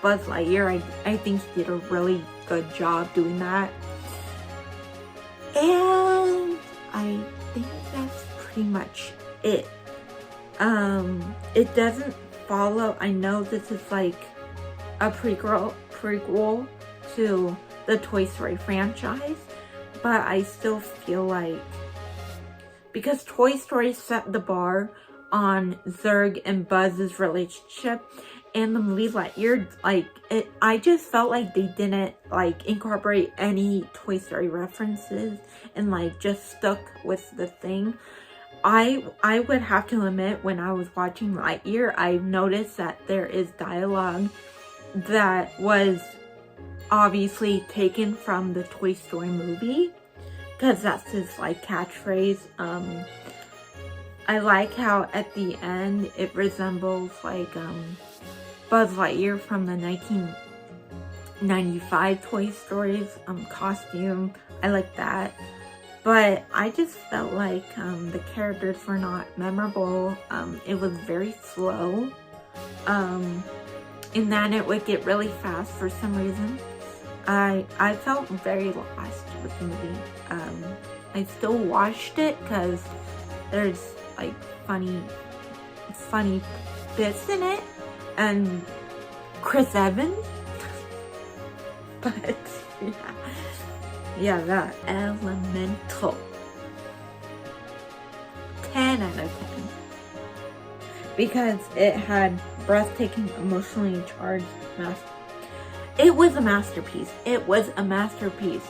Buzz Lightyear. I think he did a really good job doing that. And I think that's pretty much it. It doesn't follow, I know this is like a prequel to the Toy Story franchise, but I still feel like, because Toy Story set the bar on Zurg and Buzz's relationship, and the movie Lightyear, I just felt like they didn't incorporate any Toy Story references and just stuck with the thing. I would have to admit, when I was watching Lightyear, I noticed that there is dialogue that was obviously taken from the Toy Story movie, because that's his catchphrase. I like how at the end it resembles Buzz Lightyear from the 1995 Toy Stories costume. I like that. But I just felt like the characters were not memorable. It was very slow. And then it would get really fast for some reason. I felt very lost with the movie. I still watched it because there's funny bits in it. And Chris Evans, But yeah, that Elemental. 10 out of 10. Because it had breathtaking, emotionally charged It was a masterpiece. It was a masterpiece.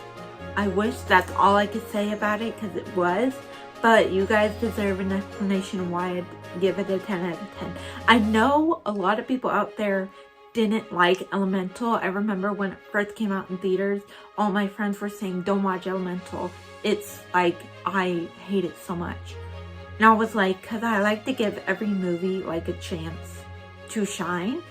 I wish that's all I could say about it, because it was. But you guys deserve an explanation why I'd give it a 10 out of 10. I know a lot of people out there didn't like Elemental. I remember when it first came out in theaters, all my friends were saying, don't watch Elemental. It's like, I hate it so much. And I was like, because I like to give every movie like a chance to shine.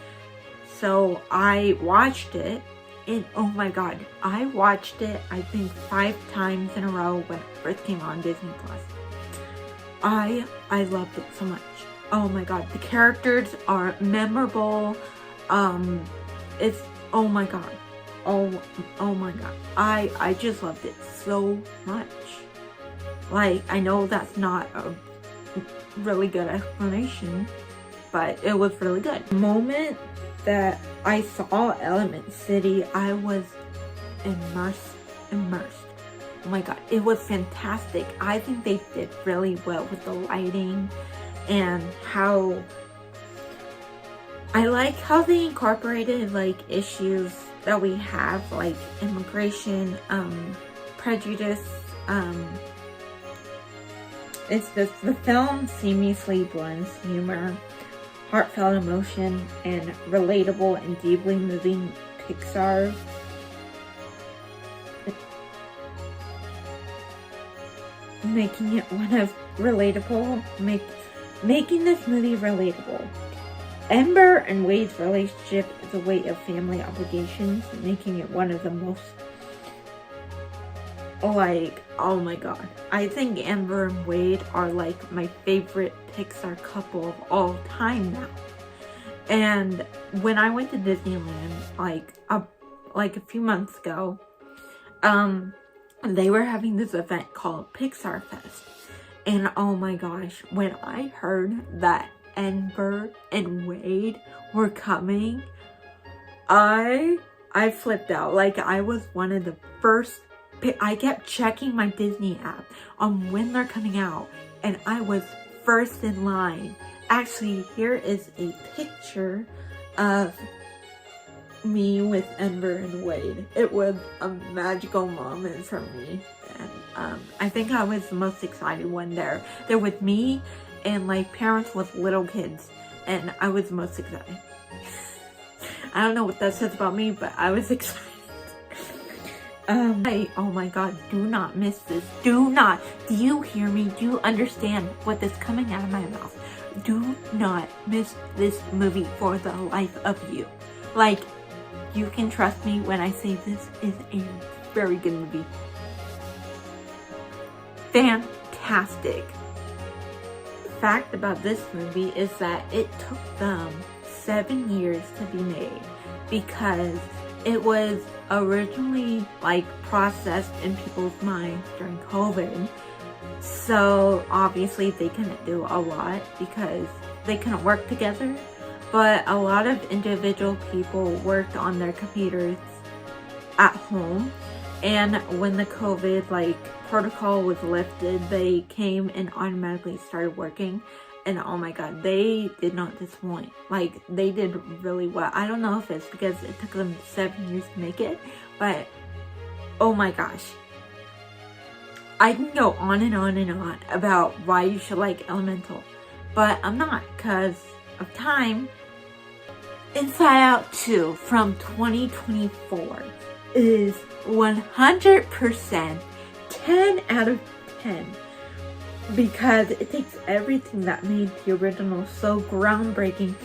So I watched it, and oh my god, I watched it I think 5 times in a row when it first came on Disney Plus. I loved it so much. Oh my god, the characters are memorable. It's, oh my god. Oh my god. I just loved it so much. Like, I know that's not a really good explanation, but it was really good. The moment that I saw Element City, I was immersed. Oh my god, it was fantastic. I think they did really well with the lighting, and how I like how they incorporated like issues that we have, like immigration, prejudice. It's just, the film seamlessly blends humor, heartfelt emotion, and relatable and deeply moving Pixar. Making it one of relatable, making this movie relatable. Ember and Wade's relationship is a weight of family obligations, making it one of the most, like, oh my god. I think Ember and Wade are like my favorite Pixar couple of all time now. And when I went to Disneyland like a few months ago, they were having this event called Pixar Fest. And oh my gosh, when I heard that Ember and Wade were coming, I flipped out. Like, I was one of the first. I kept checking my Disney app on when they're coming out, and I was first in line. Actually, here is a picture of me with Ember and Wade. It was a magical moment for me, and I think I was the most excited one there. They're with me and like parents with little kids, and I was the most excited. I don't know what that says about me, but I was excited. Oh my god, do not miss this. Do you hear me? Do you understand what is coming out of my mouth? Do not miss this movie for the life of you. Like, you can trust me when I say this is a very good movie. Fantastic. The fact about this movie is that it took them 7 years to be made, because it was originally like processed in people's minds during COVID. So obviously they couldn't do a lot because they couldn't work together. But a lot of individual people worked on their computers at home. And when the COVID like protocol was lifted, they came and automatically started working. And oh my god, they did not disappoint. Like, they did really well. I don't know if it's because it took them 7 years to make it, but oh my gosh. I can go on and on and on about why you should like Elemental, but I'm not because of time. Inside Out 2 from 2024 is 100% 10 out of 10. Because it takes everything that made the original so groundbreaking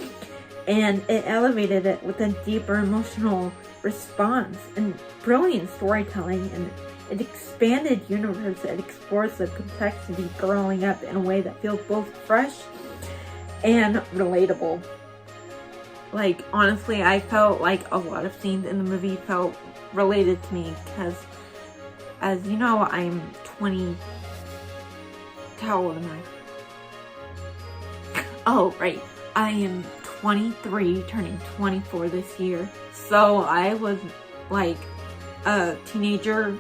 and it elevated it with a deeper emotional response and brilliant storytelling, and an expanded universe that explores the complexity growing up in a way that feels both fresh and relatable. Like, honestly, I felt like a lot of scenes in the movie felt related to me because, as you know, I'm 20. How old am I? Oh, right. I am 23, turning 24 this year. So I was like a teenager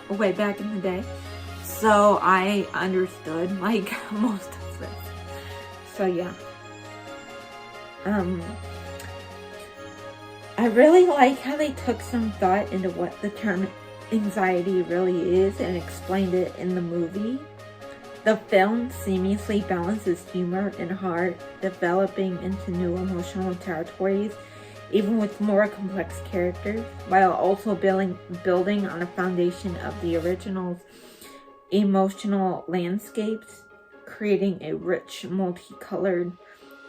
way back in the day. So I understood like most of this. So yeah. I really like how they took some thought into what the term anxiety really is and explained it in the movie. The film seamlessly balances humor and heart, developing into new emotional territories, even with more complex characters, while also building on a foundation of the original's emotional landscapes, creating a rich, multicolored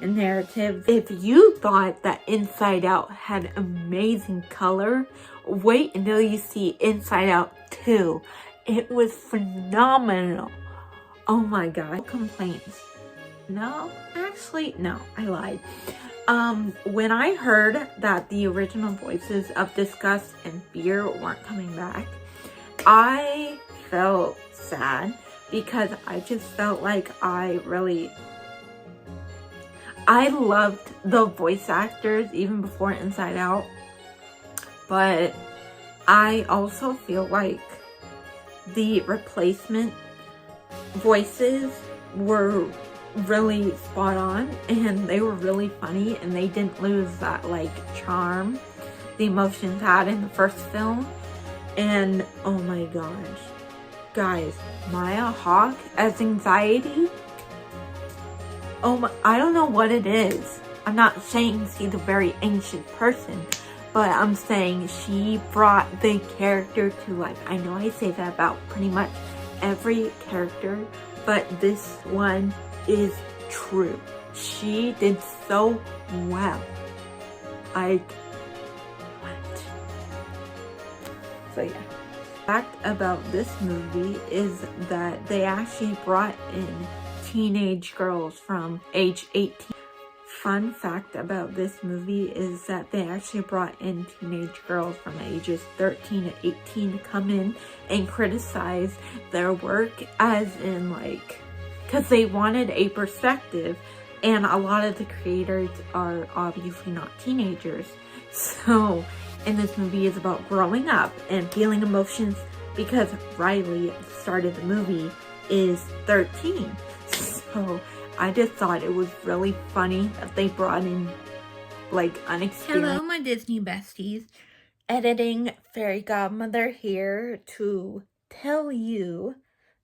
narrative. If you thought that Inside Out had amazing color, wait until you see Inside Out 2. It was phenomenal. Oh my god. Complaints. No, actually, no, I lied. When I heard that the original voices of Disgust and Fear weren't coming back, I felt sad because I just felt like I loved the voice actors even before Inside Out, but I also feel like the replacement voices were really spot on and they were really funny and they didn't lose that like charm the emotions had in the first film. And oh my gosh, guys, Maya Hawke as Anxiety, oh my, I don't know what it is. I'm not saying she's a very anxious person, but I'm saying she brought the character to life. I know I say that about pretty much every character, but this one is true. She did so well. So yeah. Fact about this movie is that they actually brought in teenage girls from age 18. Fun fact about this movie is that they actually brought in teenage girls from ages 13 to 18 to come in and criticize their work, as in like, because they wanted a perspective, and a lot of the creators are obviously not teenagers. So, and this movie is about growing up and feeling emotions, because Riley at the start of the movie is 13. So I just thought it was really funny that they brought in like unexperienced. Hello, my Disney besties. Editing fairy godmother here to tell you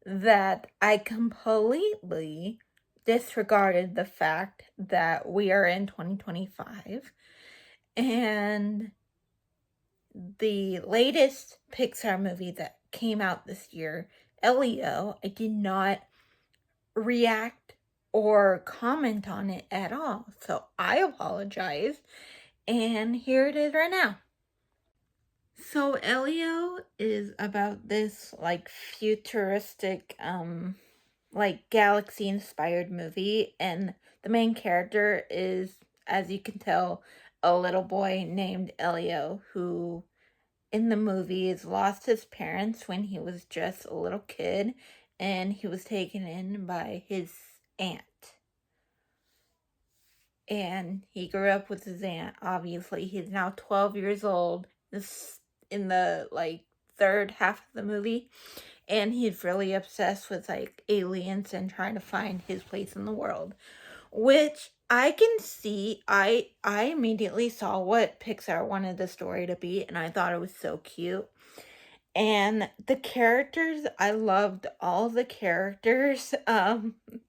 that I completely disregarded the fact that we are in 2025 and the latest Pixar movie that came out this year, Elio, I did not react or comment on it at all. So I apologize. And here it is right now. So Elio is about this like futuristic like galaxy inspired movie, and the main character is, as you can tell, a little boy named Elio who in the movies lost his parents when he was just a little kid, and he was taken in by his aunt. And he grew up with his aunt. Obviously, he's now 12 years old. This in the like third half of the movie, and he's really obsessed with like aliens and trying to find his place in the world, which I can see. I immediately saw what Pixar wanted the story to be, and I thought it was so cute. And the characters, I loved all the characters,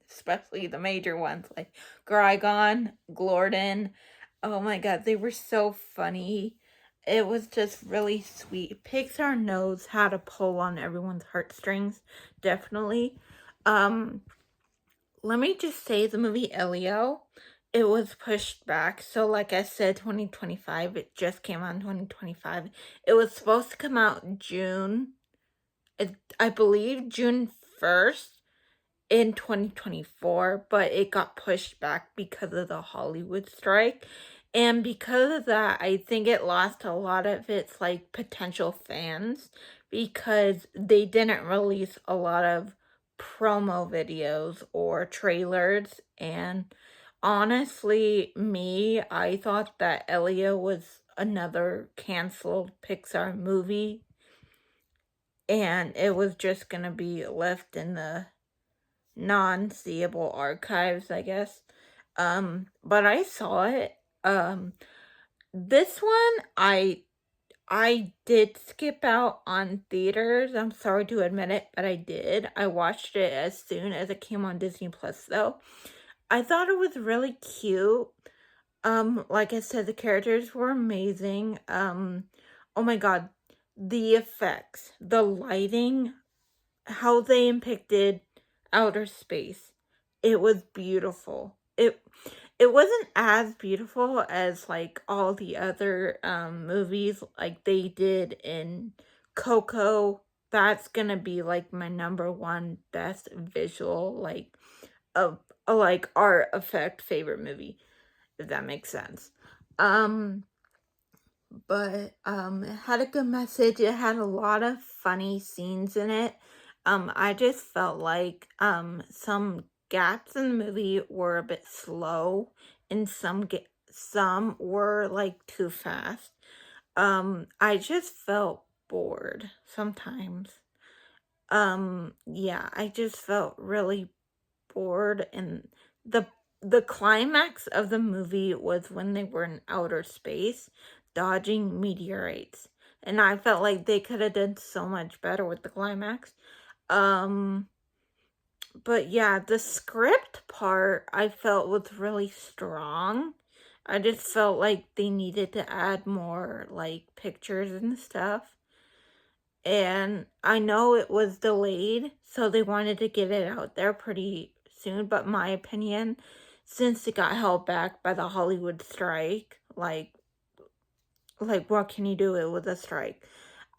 especially the major ones like Grygon, Glorden. Oh my god, they were so funny. It was just really sweet. Pixar knows how to pull on everyone's heartstrings, definitely. Let me just say the movie Elio, it was pushed back. So like I said, 2025, it just came out in 2025. It was supposed to come out June, I believe June 1st in 2024, but it got pushed back because of the Hollywood strike. And because of that, I think it lost a lot of its like potential fans because they didn't release a lot of promo videos or trailers. And honestly, I thought that Elio was another canceled Pixar movie and it was just gonna be left in the non-seeable archives, I guess. But I saw it. This one I did skip out on theaters. I'm sorry to admit it, but I did. I watched it as soon as it came on Disney Plus though. I thought it was really cute. Like I said, the characters were amazing. Oh my god, the effects, the lighting, how they depicted outer space. It was beautiful. It wasn't as beautiful as like all the other movies like they did in Coco. That's gonna be like my #1 best visual like of like art effect favorite movie, if that makes sense. But it had a good message. It had a lot of funny scenes in it. I just felt like some gaps in the movie were a bit slow, and some were like too fast. I just felt bored sometimes. Yeah, I just felt really bored, and the climax of the movie was when they were in outer space dodging meteorites, and I felt like they could have done so much better with the climax. But yeah, the script part I felt was really strong. I just felt like they needed to add more like pictures and stuff. And I know it was delayed, so they wanted to get it out there pretty soon, but my opinion, since it got held back by the Hollywood strike, like what can you do with a strike?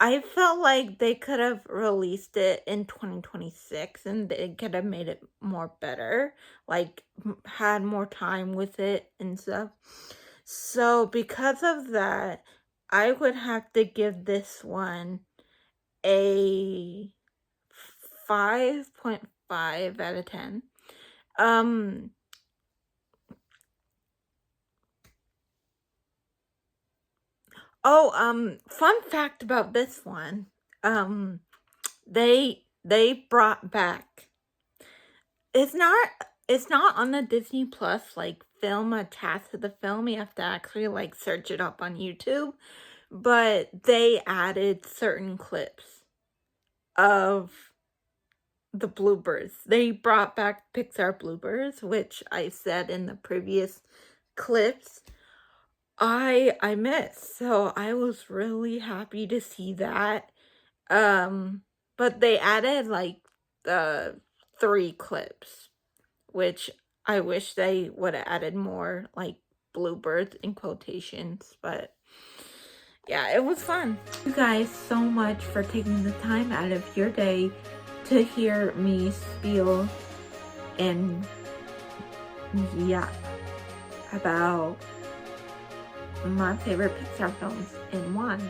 I felt like they could have released it in 2026 and they could have made it more better, like had more time with it and stuff. So because of that, I would have to give this one a 5.5 out of 10. Fun fact about this one. They brought back, it's not on the Disney Plus like film attached to the film. You have to actually like search it up on YouTube. But they added certain clips of the bloopers. They brought back Pixar bloopers, which I said in the previous clips I missed. So I was really happy to see that. But they added like the 3 clips, which I wish they would have added more like bloopers in quotations, but yeah, it was fun. Thank you guys so much for taking the time out of your day to hear me spiel and yap about my favorite Pixar films in one.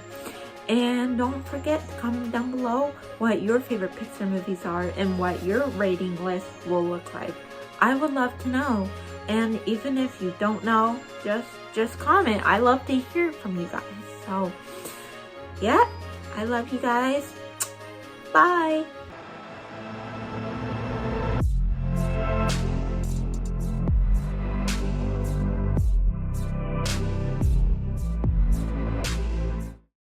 And don't forget to comment down below what your favorite Pixar movies are and what your rating list will look like. I would love to know. And even if you don't know, just comment. I love to hear from you guys. So, yeah, I love you guys. Bye.